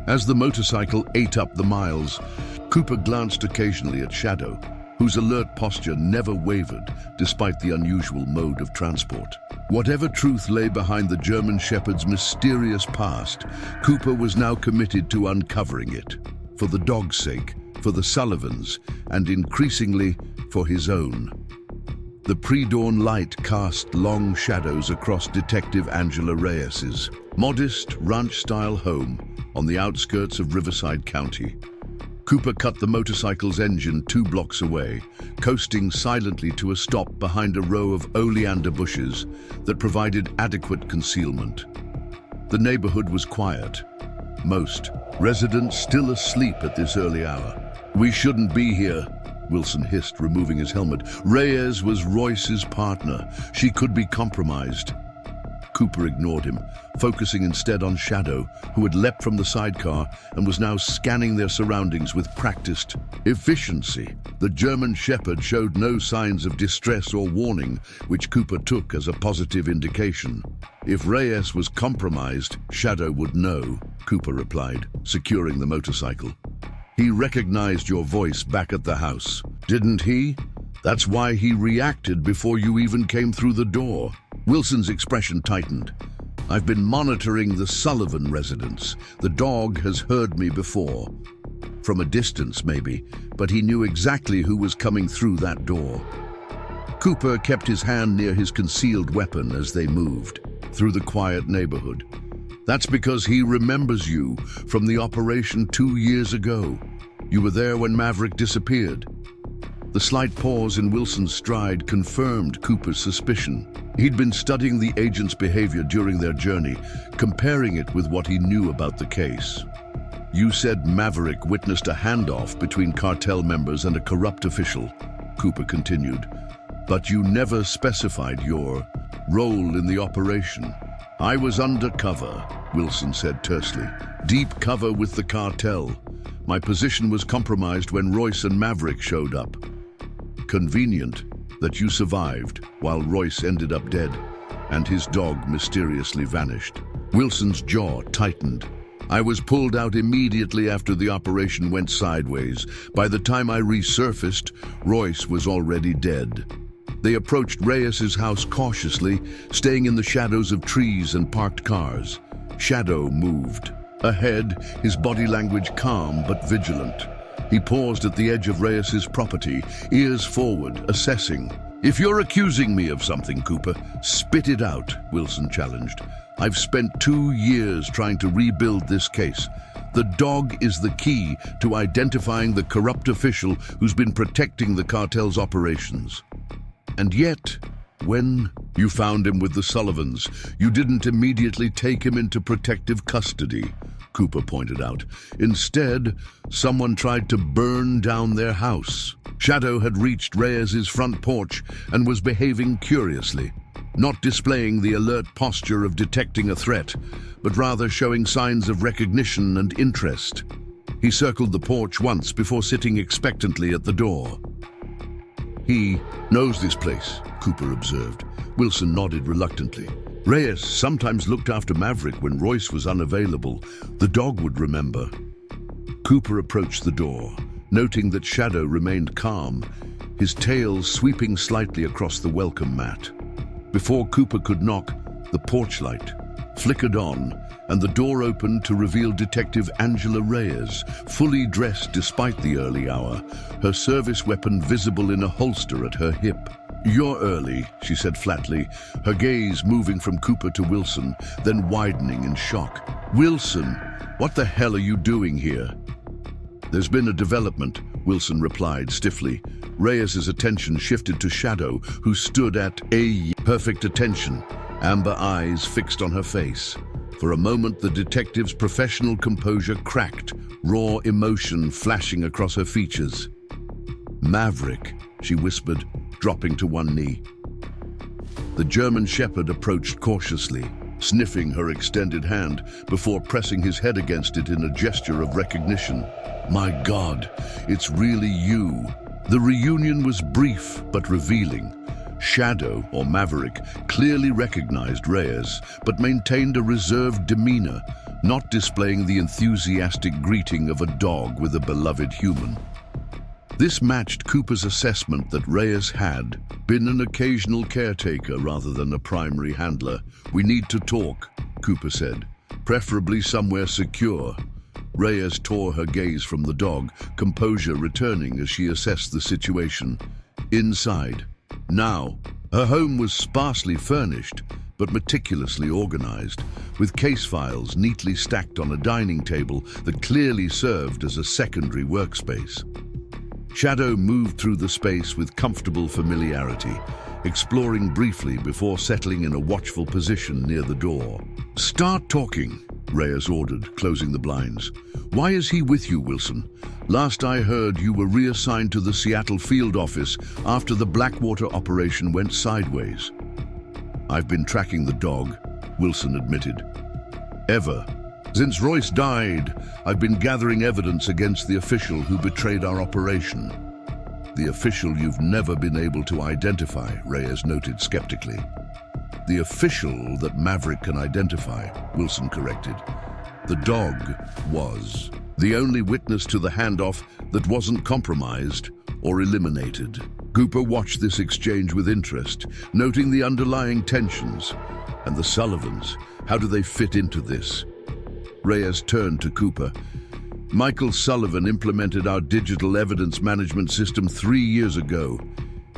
As the motorcycle ate up the miles, Cooper glanced occasionally at Shadow, whose alert posture never wavered despite the unusual mode of transport. Whatever truth lay behind the German Shepherd's mysterious past, Cooper was now committed to uncovering it, for the dog's sake, for the Sullivans, and increasingly for his own. The pre-dawn light cast long shadows across Detective Angela Reyes's modest ranch-style home on the outskirts of Riverside County. Cooper cut the motorcycle's engine 2 blocks away, coasting silently to a stop behind a row of oleander bushes that provided adequate concealment. The neighborhood was quiet. Most residents still asleep at this early hour. "We shouldn't be here," Wilson hissed, removing his helmet. "Reyes was Royce's partner. She could be compromised." Cooper ignored him, focusing instead on Shadow, who had leapt from the sidecar and was now scanning their surroundings with practiced efficiency. The German Shepherd showed no signs of distress or warning, which Cooper took as a positive indication. "If Reyes was compromised, Shadow would know," Cooper replied, securing the motorcycle. "He recognized your voice back at the house, didn't he? That's why he reacted before you even came through the door." Wilson's expression tightened. "I've been monitoring the Sullivan residence. The dog has heard me before. From a distance, maybe, but he knew exactly who was coming through that door." Cooper kept his hand near his concealed weapon as they moved through the quiet neighborhood. "That's because he remembers you from the operation 2 years ago. You were there when Maverick disappeared." The slight pause in Wilson's stride confirmed Cooper's suspicion. He'd been studying the agent's behavior during their journey, comparing it with what he knew about the case. "You said Maverick witnessed a handoff between cartel members and a corrupt official," Cooper continued. "But you never specified your role in the operation." "I was undercover," Wilson said tersely. "Deep cover with the cartel. My position was compromised when Royce and Maverick showed up. Convenient that you survived while Royce ended up dead and his dog mysteriously vanished." Wilson's jaw tightened. "I was pulled out immediately after the operation went sideways. By the time I resurfaced, Royce was already dead." They approached Reyes's house cautiously, staying in the shadows of trees and parked cars. Shadow moved. Ahead, his body language calm but vigilant. He paused at the edge of Reyes's property, ears forward, assessing. "If you're accusing me of something, Cooper, spit it out," Wilson challenged. "I've spent 2 years trying to rebuild this case. The dog is the key to identifying the corrupt official who's been protecting the cartel's operations. And yet, when you found him with the Sullivans, you didn't immediately take him into protective custody," Cooper pointed out. "Instead, someone tried to burn down their house." Shadow had reached Reyes's front porch and was behaving curiously, not displaying the alert posture of detecting a threat, but rather showing signs of recognition and interest. He circled the porch once before sitting expectantly at the door. "He knows this place," Cooper observed. Wilson nodded reluctantly. "Reyes sometimes looked after Maverick when Royce was unavailable. The dog would remember." Cooper approached the door, noting that Shadow remained calm, his tail sweeping slightly across the welcome mat. Before Cooper could knock, the porch light flickered on, and the door opened to reveal Detective Angela Reyes, fully dressed despite the early hour, her service weapon visible in a holster at her hip. "You're early," she said flatly, her gaze moving from Cooper to Wilson, then widening in shock. "Wilson, what the hell are you doing here?" "There's been a development," Wilson replied stiffly. Reyes's attention shifted to Shadow, who stood at perfect attention, amber eyes fixed on her face. For a moment, the detective's professional composure cracked, raw emotion flashing across her features. "Maverick," she whispered, dropping to one knee. The German Shepherd approached cautiously, sniffing her extended hand before pressing his head against it in a gesture of recognition. My God, it's really you. The reunion was brief but revealing. Shadow, or Maverick, clearly recognized Reyes, but maintained a reserved demeanor, not displaying the enthusiastic greeting of a dog with a beloved human. This matched Cooper's assessment that Reyes had been an occasional caretaker rather than a primary handler. We need to talk, Cooper said, preferably somewhere secure. Reyes tore her gaze from the dog, composure returning as she assessed the situation. Inside. Now, her home was sparsely furnished, but meticulously organized, with case files neatly stacked on a dining table that clearly served as a secondary workspace. Shadow moved through the space with comfortable familiarity, exploring briefly before settling in a watchful position near the door. Start talking, Reyes ordered, closing the blinds. Why is he with you, Wilson? Last I heard, you were reassigned to the Seattle field office after the Blackwater operation went sideways. I've been tracking the dog, Wilson admitted. Ever. Since Royce died, I've been gathering evidence against the official who betrayed our operation. The official you've never been able to identify, Reyes noted skeptically. The official that Maverick can identify, Wilson corrected. The dog was the only witness to the handoff that wasn't compromised or eliminated. Cooper watched this exchange with interest, noting the underlying tensions. And the Sullivans, how do they fit into this? Reyes turned to Cooper. Michael Sullivan implemented our digital evidence management system 3 years ago.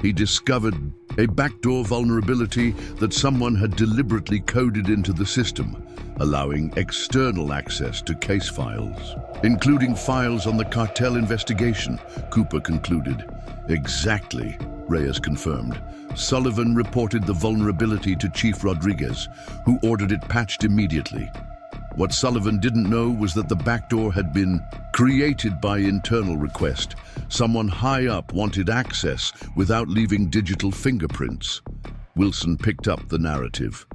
He discovered a backdoor vulnerability that someone had deliberately coded into the system, allowing external access to case files, including files on the cartel investigation, Cooper concluded. Exactly, Reyes confirmed. Sullivan reported the vulnerability to Chief Rodriguez, who ordered it patched immediately. What Sullivan didn't know was that the backdoor had been created by internal request. Someone high up wanted access without leaving digital fingerprints. Wilson picked up the narrative.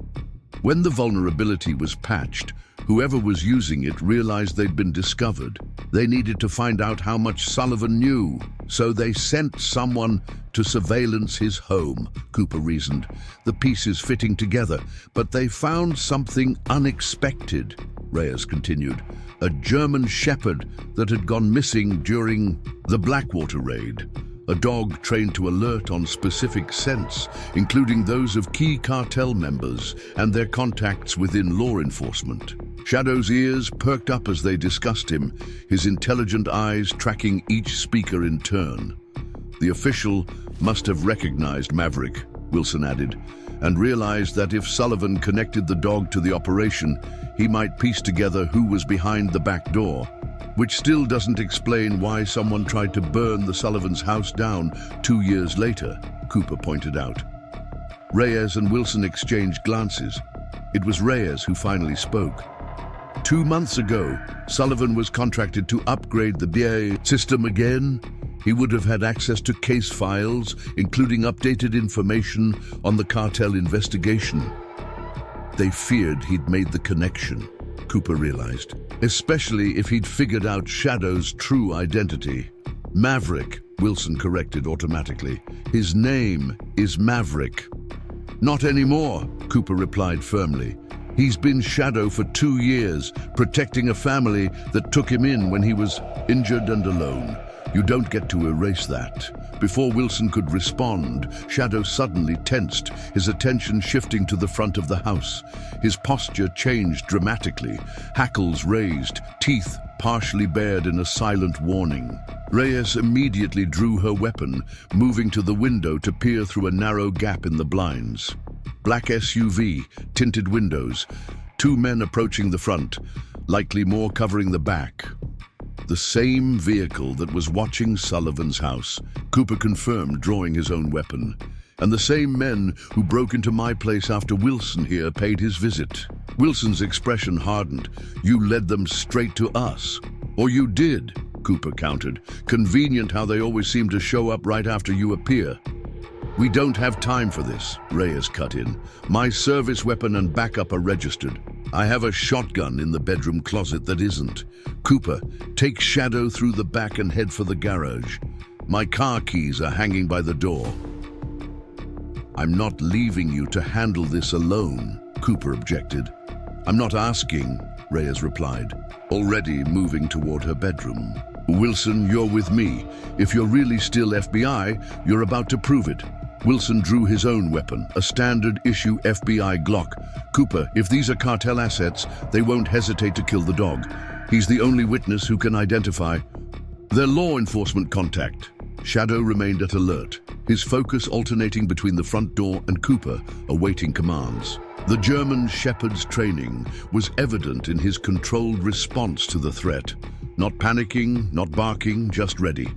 When the vulnerability was patched, whoever was using it realized they'd been discovered. They needed to find out how much Sullivan knew, so they sent someone to surveillance his home, Cooper reasoned, the pieces fitting together. But they found something unexpected, Reyes continued. A German shepherd that had gone missing during the Blackwater raid. A dog trained to alert on specific scents, including those of key cartel members and their contacts within law enforcement. Shadow's ears perked up as they discussed him, his intelligent eyes tracking each speaker in turn. The official must have recognized Maverick, Wilson added, and realized that if Sullivan connected the dog to the operation, he might piece together who was behind the back door, which still doesn't explain why someone tried to burn the Sullivans' house down 2 years later, Cooper pointed out. Reyes and Wilson exchanged glances. It was Reyes who finally spoke. 2 months ago, Sullivan was contracted to upgrade the BA system again. He would have had access to case files, including updated information on the cartel investigation. They feared he'd made the connection, Cooper realized, especially if he'd figured out Shadow's true identity. Maverick, Wilson corrected automatically. His name is Maverick. Not anymore, Cooper replied firmly. He's been Shadow for 2 years, protecting a family that took him in when he was injured and alone. You don't get to erase that. Before Wilson could respond, Shadow suddenly tensed, his attention shifting to the front of the house. His posture changed dramatically, hackles raised, teeth partially bared in a silent warning. Reyes immediately drew her weapon, moving to the window to peer through a narrow gap in the blinds. Black SUV, tinted windows, 2 men approaching the front, likely more covering the back. The same vehicle that was watching Sullivan's house, Cooper confirmed, drawing his own weapon. And the same men who broke into my place after Wilson here paid his visit. Wilson's expression hardened. You led them straight to us. Or you did, Cooper countered. Convenient how they always seem to show up right after you appear. We don't have time for this, Reyes cut in. My service weapon and backup are registered. I have a shotgun in the bedroom closet that isn't. Cooper, take Shadow through the back and head for the garage. My car keys are hanging by the door. I'm not leaving you to handle this alone, Cooper objected. I'm not asking, Reyes replied, already moving toward her bedroom. Wilson, you're with me. If you're really still FBI, you're about to prove it. Wilson drew his own weapon, a standard-issue FBI Glock. Cooper, if these are cartel assets, they won't hesitate to kill the dog. He's the only witness who can identify their law enforcement contact. Shadow remained at alert, his focus alternating between the front door and Cooper, awaiting commands. The German Shepherd's training was evident in his controlled response to the threat. Not panicking, not barking, just ready.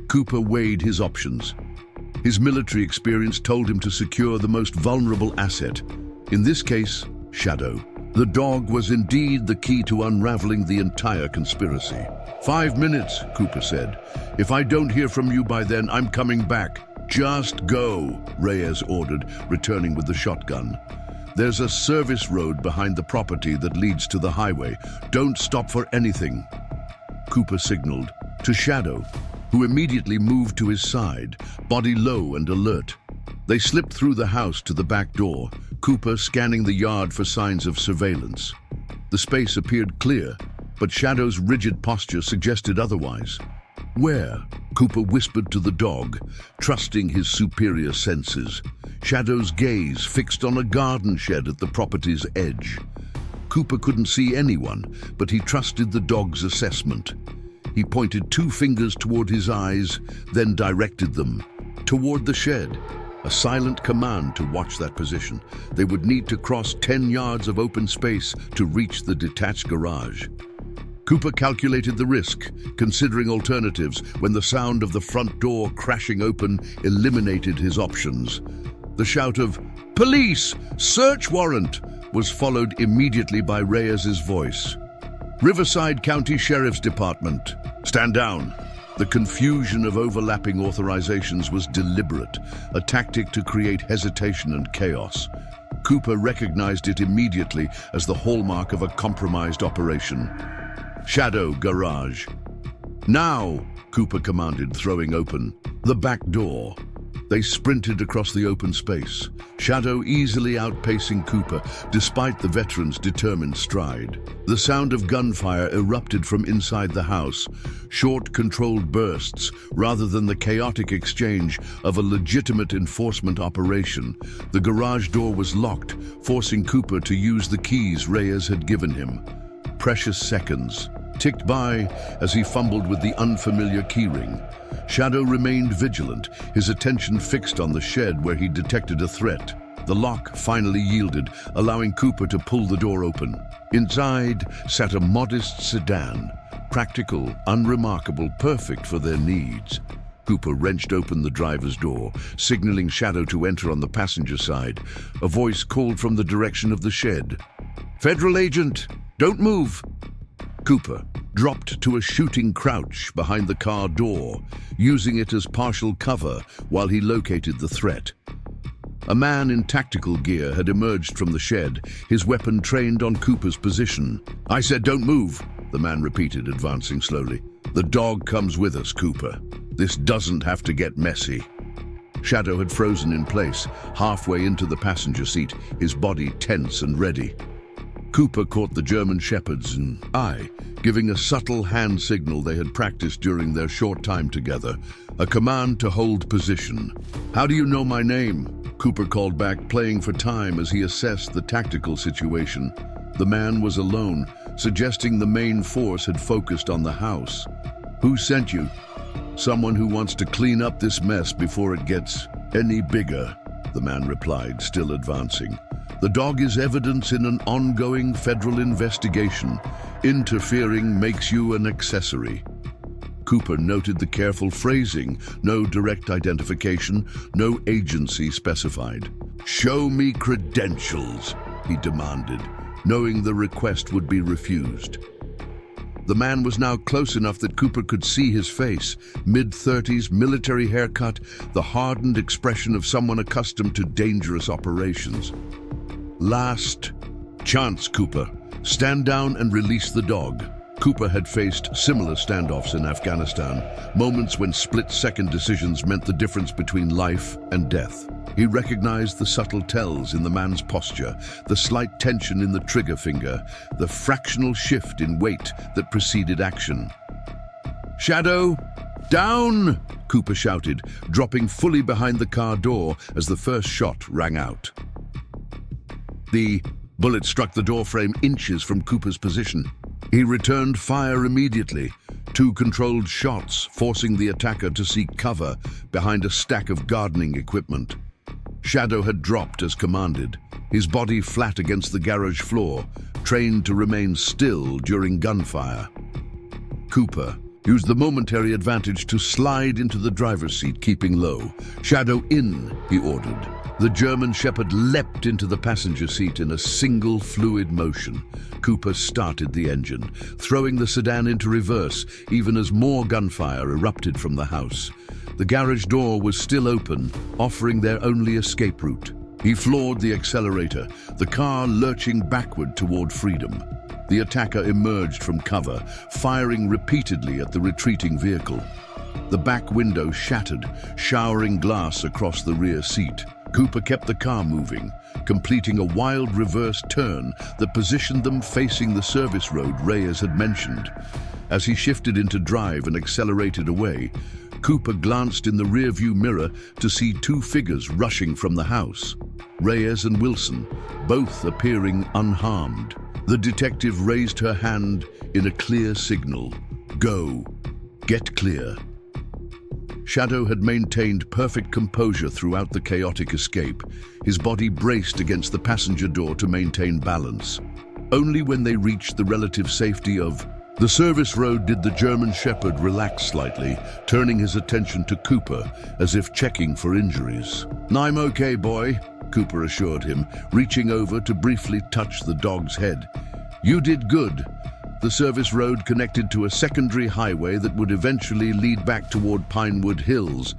Cooper weighed his options. His military experience told him to secure the most vulnerable asset. In this case, Shadow. The dog was indeed the key to unraveling the entire conspiracy. 5 minutes, Cooper said. If I don't hear from you by then, I'm coming back. Just go, Reyes ordered, returning with the shotgun. There's a service road behind the property that leads to the highway. Don't stop for anything. Cooper signaled to Shadow, who immediately moved to his side, body low and alert. They slipped through the house to the back door, Cooper scanning the yard for signs of surveillance. The space appeared clear, but Shadow's rigid posture suggested otherwise. Where? Cooper whispered to the dog, trusting his superior senses. Shadow's gaze fixed on a garden shed at the property's edge. Cooper couldn't see anyone, but he trusted the dog's assessment. He pointed 2 fingers toward his eyes, then directed them toward the shed. A silent command to watch that position. They would need to cross 10 yards of open space to reach the detached garage. Cooper calculated the risk, considering alternatives, when the sound of the front door crashing open eliminated his options. The shout of, "Police! Search warrant!" was followed immediately by Reyes's voice. "Riverside County Sheriff's Department. Stand down." The confusion of overlapping authorizations was deliberate, a tactic to create hesitation and chaos. Cooper recognized it immediately as the hallmark of a compromised operation. Shadow garage. "Now," Cooper commanded, throwing open the back door. They sprinted across the open space, Shadow easily outpacing Cooper despite the veteran's determined stride. The sound of gunfire erupted from inside the house, short, controlled bursts rather than the chaotic exchange of a legitimate enforcement operation. The garage door was locked, forcing Cooper to use the keys Reyes had given him. Precious seconds ticked by as he fumbled with the unfamiliar keyring. Shadow remained vigilant, his attention fixed on the shed where he detected a threat. The lock finally yielded, allowing Cooper to pull the door open. Inside sat a modest sedan, practical, unremarkable, perfect for their needs. Cooper wrenched open the driver's door, signaling Shadow to enter on the passenger side. A voice called from the direction of the shed. "Federal agent, don't move!" Cooper dropped to a shooting crouch behind the car door, using it as partial cover while he located the threat. A man in tactical gear had emerged from the shed, his weapon trained on Cooper's position. "I said don't move," the man repeated, advancing slowly. "The dog comes with us, Cooper. This doesn't have to get messy." Shadow had frozen in place, halfway into the passenger seat, his body tense and ready. Cooper caught the German Shepherd's eye, giving a subtle hand signal they had practiced during their short time together, a command to hold position. "How do you know my name?" Cooper called back, playing for time as he assessed the tactical situation. The man was alone, suggesting the main force had focused on the house. "Who sent you?" "Someone who wants to clean up this mess before it gets any bigger," the man replied, still advancing. "The dog is evidence in an ongoing federal investigation. Interfering makes you an accessory." Cooper noted the careful phrasing, no direct identification, no agency specified. "Show me credentials," he demanded, knowing the request would be refused. The man was now close enough that Cooper could see his face. Mid-30s, military haircut, the hardened expression of someone accustomed to dangerous operations. Last chance, Cooper. Stand down and release the dog. Cooper had faced similar standoffs in Afghanistan, moments when split-second decisions meant the difference between life and death. He recognized the subtle tells in the man's posture, the slight tension in the trigger finger, the fractional shift in weight that preceded action. "Shadow, down!" Cooper shouted, dropping fully behind the car door as the first shot rang out. The bullet struck the doorframe inches from Cooper's position. He returned fire immediately, 2 controlled shots forcing the attacker to seek cover behind a stack of gardening equipment. Shadow had dropped as commanded, his body flat against the garage floor, trained to remain still during gunfire. Cooper used the momentary advantage to slide into the driver's seat, keeping low. "Shadow in," he ordered. The German Shepherd leapt into the passenger seat in a single fluid motion. Cooper started the engine, throwing the sedan into reverse even as more gunfire erupted from the house. The garage door was still open, offering their only escape route. He floored the accelerator, the car lurching backward toward freedom. The attacker emerged from cover, firing repeatedly at the retreating vehicle. The back window shattered, showering glass across the rear seat. Cooper kept the car moving, completing a wild reverse turn that positioned them facing the service road Reyes had mentioned. As he shifted into drive and accelerated away, Cooper glanced in the rearview mirror to see 2 figures rushing from the house. Reyes and Wilson, both appearing unharmed. The detective raised her hand in a clear signal. "Go. Get clear." Shadow had maintained perfect composure throughout the chaotic escape, his body braced against the passenger door to maintain balance. Only when they reached the relative safety of the service road did the German Shepherd relax slightly, turning his attention to Cooper as if checking for injuries. "I'm okay, boy," Cooper assured him, reaching over to briefly touch the dog's head. "You did good." The service road connected to a secondary highway that would eventually lead back toward Pinewood Hills,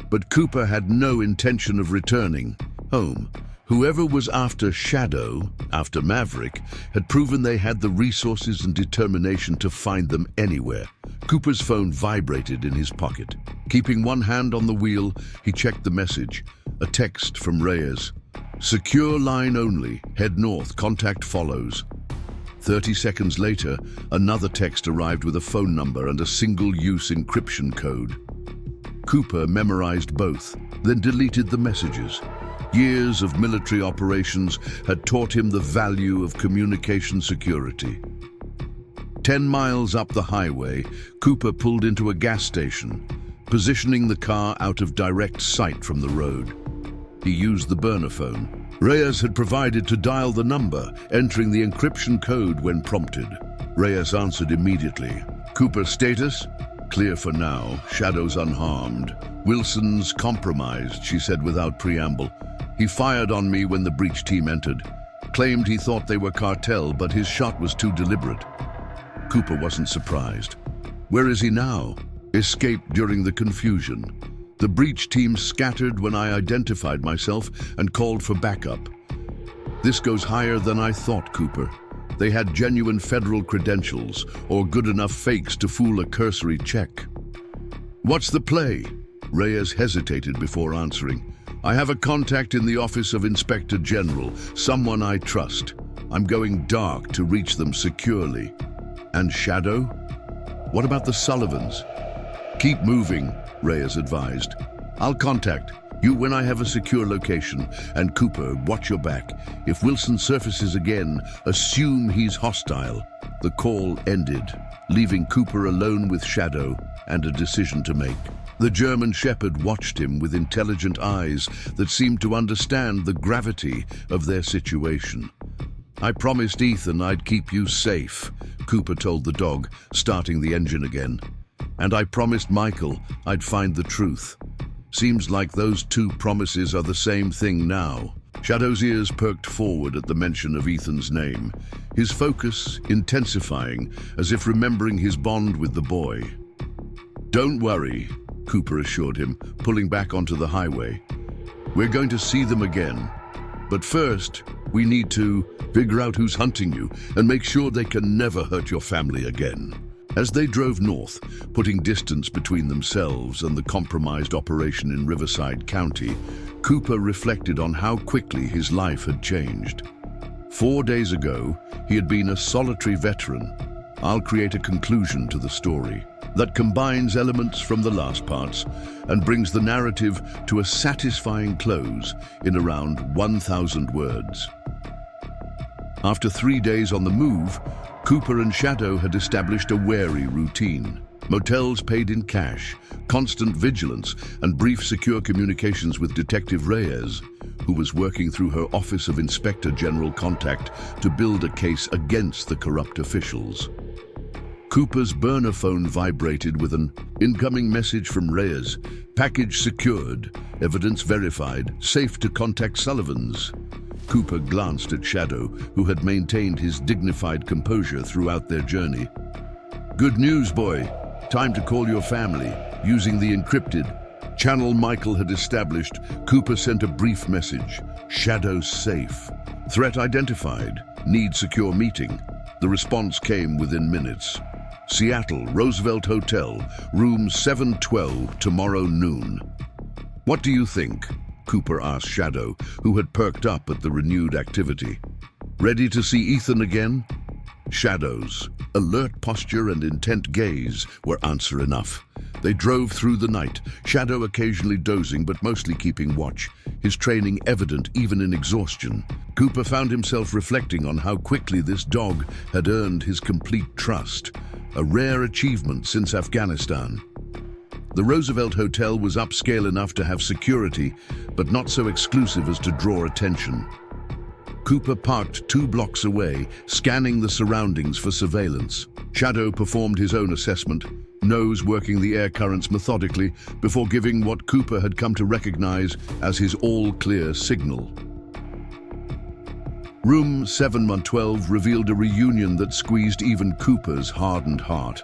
but Cooper had no intention of returning home. Whoever was after Shadow, after Maverick, had proven they had the resources and determination to find them anywhere. Cooper's phone vibrated in his pocket. Keeping one hand on the wheel, he checked the message, a text from Reyes. "Secure line only, head north, contact follows." 30 seconds later, another text arrived with a phone number and a single-use encryption code. Cooper memorized both, then deleted the messages. Years of military operations had taught him the value of communication security. 10 miles up the highway, Cooper pulled into a gas station, positioning the car out of direct sight from the road. He used the burner phone Reyes had provided to dial the number, entering the encryption code when prompted. Reyes answered immediately. "Cooper status? Clear for now. Shadow's unharmed. Wilson's compromised," she said without preamble. "He fired on me when the breach team entered. Claimed he thought they were cartel, but his shot was too deliberate." Cooper wasn't surprised. "Where is he now?" "Escaped during the confusion. The breach team scattered when I identified myself and called for backup." "This goes higher than I thought, Cooper. They had genuine federal credentials or good enough fakes to fool a cursory check." "What's the play?" Reyes hesitated before answering. "I have a contact in the Office of Inspector General, someone I trust. I'm going dark to reach them securely." "And Shadow? What about the Sullivans?" "Keep moving," Reyes advised. "I'll contact you when I have a secure location. And Cooper, watch your back. If Wilson surfaces again, assume he's hostile." The call ended, leaving Cooper alone with Shadow and a decision to make. The German Shepherd watched him with intelligent eyes that seemed to understand the gravity of their situation. "I promised Ethan I'd keep you safe," Cooper told the dog, starting the engine again. "And I promised Michael I'd find the truth. Seems like those two promises are the same thing now." Shadow's ears perked forward at the mention of Ethan's name, his focus intensifying as if remembering his bond with the boy. "Don't worry," Cooper assured him, pulling back onto the highway. "We're going to see them again. But first, we need to figure out who's hunting you and make sure they can never hurt your family again." As they drove north, putting distance between themselves and the compromised operation in Riverside County, Cooper reflected on how quickly his life had changed. 4 days ago, he had been a solitary veteran. I'll create a conclusion to the story that combines elements from the last parts and brings the narrative to a satisfying close in around 1,000 words. After 3 days on the move, Cooper and Shadow had established a wary routine. Motels paid in cash, constant vigilance, and brief secure communications with Detective Reyes, who was working through her Office of Inspector General contact to build a case against the corrupt officials. Cooper's burner phone vibrated with an incoming message from Reyes. "Package secured, evidence verified, safe to contact Sullivan's." Cooper glanced at Shadow, who had maintained his dignified composure throughout their journey. "Good news, boy. Time to call your family." Using the encrypted channel Michael had established, Cooper sent a brief message. "Shadow safe. Threat identified. Need secure meeting." The response came within minutes. "Seattle, Roosevelt Hotel, room 712, tomorrow noon." "What do you think?" Cooper asked Shadow, who had perked up at the renewed activity. "Ready to see Ethan again?" Shadow's alert posture and intent gaze were answer enough. They drove through the night, Shadow occasionally dozing but mostly keeping watch, his training evident even in exhaustion. Cooper found himself reflecting on how quickly this dog had earned his complete trust, a rare achievement since Afghanistan. The Roosevelt Hotel was upscale enough to have security, but not so exclusive as to draw attention. Cooper parked 2 blocks away, scanning the surroundings for surveillance. Shadow performed his own assessment, nose working the air currents methodically before giving what Cooper had come to recognize as his all-clear signal. Room 712 revealed a reunion that squeezed even Cooper's hardened heart.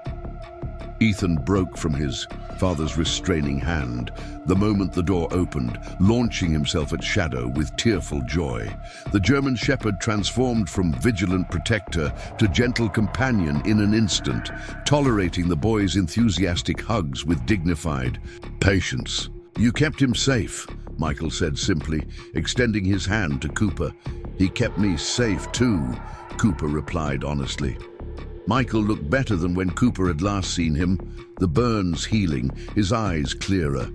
Ethan broke from his father's restraining hand the moment the door opened, launching himself at Shadow with tearful joy. The German Shepherd transformed from vigilant protector to gentle companion in an instant, tolerating the boy's enthusiastic hugs with dignified patience. "You kept him safe," Michael said simply, extending his hand to Cooper. "He kept me safe too," Cooper replied honestly. Michael looked better than when Cooper had last seen him, the burns healing, his eyes clearer.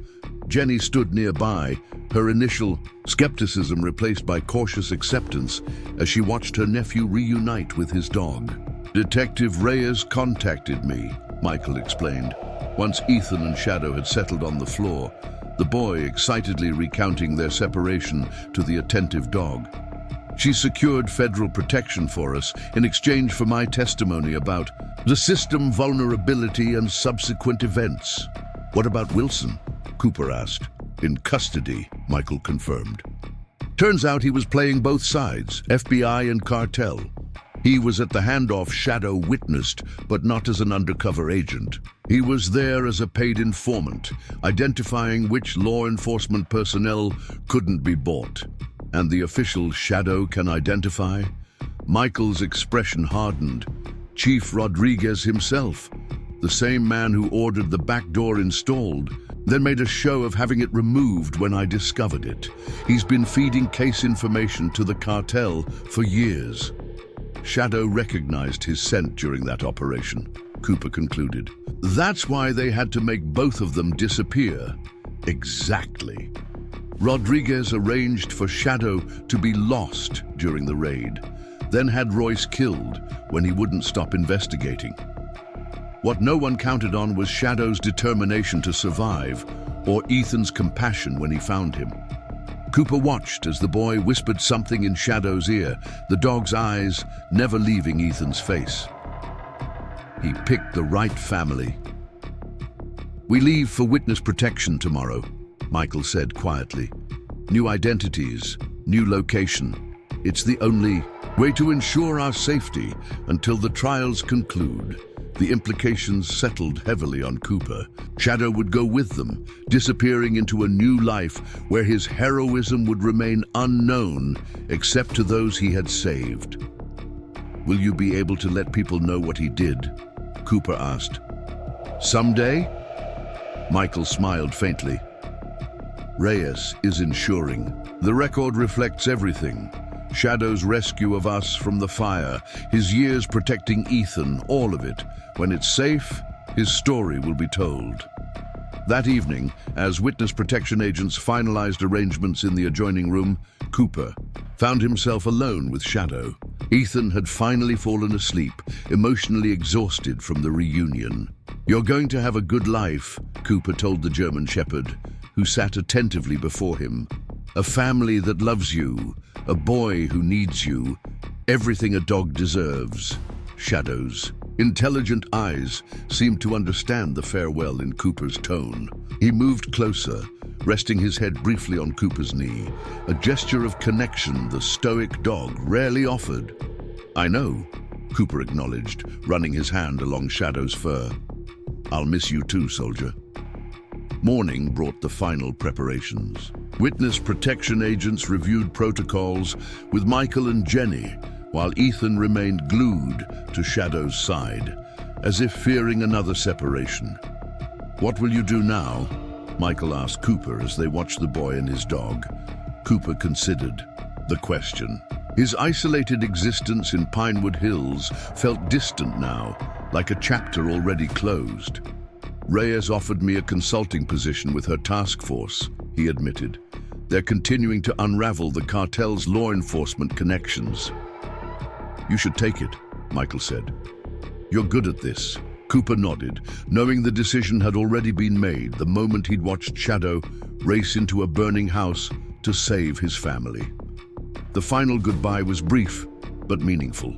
Jenny stood nearby, her initial skepticism replaced by cautious acceptance as she watched her nephew reunite with his dog. "Detective Reyes contacted me," Michael explained, once Ethan and Shadow had settled on the floor, the boy excitedly recounting their separation to the attentive dog. "She secured federal protection for us in exchange for my testimony about the system vulnerability and subsequent events." "What about Wilson?" Cooper asked. "In custody," Michael confirmed. Turns out he was playing both sides, FBI and cartel. He was at the handoff Shadow witnessed, but not as an undercover agent. He was there as a paid informant, identifying which law enforcement personnel couldn't be bought. And the official Shadow can identify? Michael's expression hardened. Chief Rodriguez himself, the same man who ordered the back door installed, then made a show of having it removed when I discovered it. He's been feeding case information to the cartel for years. Shadow recognized his scent during that operation, Cooper concluded. That's why they had to make both of them disappear. Exactly. Rodriguez arranged for Shadow to be lost during the raid, then had Royce killed when he wouldn't stop investigating. What no one counted on was Shadow's determination to survive, or Ethan's compassion when he found him. Cooper watched as the boy whispered something in Shadow's ear, the dog's eyes never leaving Ethan's face. He picked the right family. "We leave for witness protection tomorrow," Michael said quietly. "New identities, New location. It's the only way to ensure our safety until the trials conclude. The implications settled heavily on Cooper. Shadow would go with them, disappearing into a new life where his heroism would remain unknown except to those he had saved. Will you be able to let people know what he did? Cooper asked. Someday? Michael smiled faintly. Reyes is ensuring. The record reflects everything. Shadow's rescue of us from the fire, his years protecting Ethan, all of it. When it's safe, his story will be told. That evening, as witness protection agents finalized arrangements in the adjoining room, Cooper found himself alone with Shadow. Ethan had finally fallen asleep, emotionally exhausted from the reunion. "You're going to have a good life," Cooper told the German Shepherd, who sat attentively before him. "A family that loves you, a boy who needs you, everything a dog deserves." Shadow's intelligent eyes seemed to understand the farewell in Cooper's tone. He moved closer, resting his head briefly on Cooper's knee, a gesture of connection the stoic dog rarely offered. "I know," Cooper acknowledged, running his hand along Shadow's fur. "I'll miss you too, soldier." Morning brought the final preparations. Witness protection agents reviewed protocols with Michael and Jenny, while Ethan remained glued to Shadow's side, as if fearing another separation. "What will you do now?" Michael asked Cooper as they watched the boy and his dog. Cooper considered the question. His isolated existence in Pinewood Hills felt distant now, like a chapter already closed. "Reyes offered me a consulting position with her task force," he admitted. "They're continuing to unravel the cartel's law enforcement connections." "You should take it," Michael said. "You're good at this." Cooper nodded, knowing the decision had already been made the moment he'd watched Shadow race into a burning house to save his family. The final goodbye was brief, but meaningful.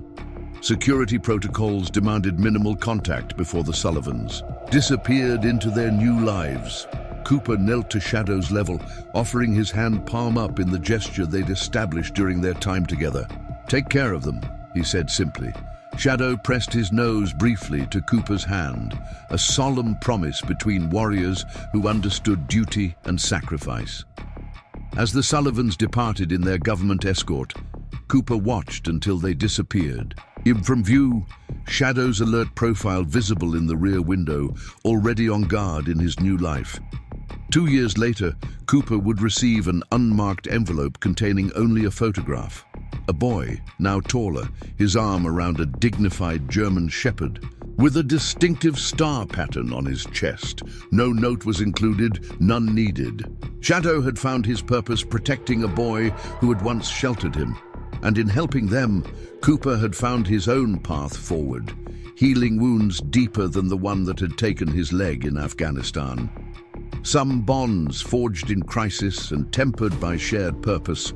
Security protocols demanded minimal contact before the Sullivans disappeared into their new lives. Cooper knelt to Shadow's level, offering his hand palm up in the gesture they'd established during their time together. "Take care of them," he said simply. Shadow pressed his nose briefly to Cooper's hand, a solemn promise between warriors who understood duty and sacrifice. As the Sullivans departed in their government escort, Cooper watched until they disappeared. From view, Shadow's alert profile visible in the rear window, already on guard in his new life. 2 years later, Cooper would receive an unmarked envelope containing only a photograph. A boy, now taller, his arm around a dignified German shepherd, with a distinctive star pattern on his chest. No note was included, none needed. Shadow had found his purpose protecting a boy who had once sheltered him. And in helping them, Cooper had found his own path forward, healing wounds deeper than the one that had taken his leg in Afghanistan. Some bonds forged in crisis and tempered by shared purpose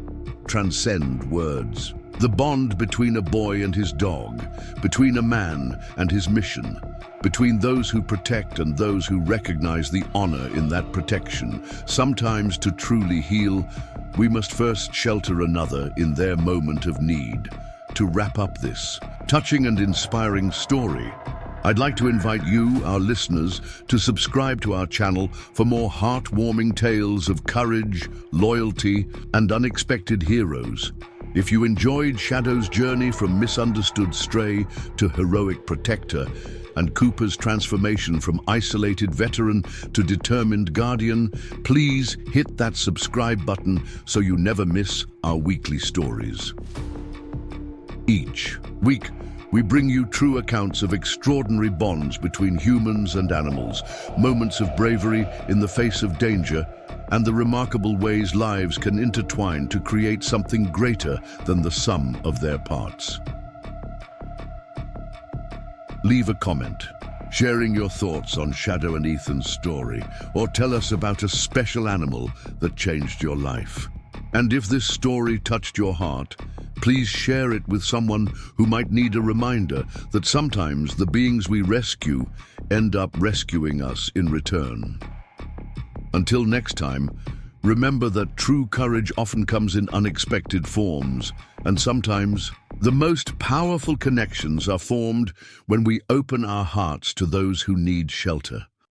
transcend words. The bond between a boy and his dog, between a man and his mission, between those who protect and those who recognize the honor in that protection. Sometimes to truly heal, we must first shelter another in their moment of need. To wrap up this touching and inspiring story, I'd like to invite you, our listeners, to subscribe to our channel for more heartwarming tales of courage, loyalty, and unexpected heroes. If you enjoyed Shadow's journey from misunderstood stray to heroic protector, and Cooper's transformation from isolated veteran to determined guardian, please hit that subscribe button so you never miss our weekly stories. Each week, we bring you true accounts of extraordinary bonds between humans and animals, moments of bravery in the face of danger, and the remarkable ways lives can intertwine to create something greater than the sum of their parts. Leave a comment, sharing your thoughts on Shadow and Ethan's story, or tell us about a special animal that changed your life. And if this story touched your heart, please share it with someone who might need a reminder that sometimes the beings we rescue end up rescuing us in return. Until next time, Remember that true courage often comes in unexpected forms, and sometimes the most powerful connections are formed when we open our hearts to those who need shelter.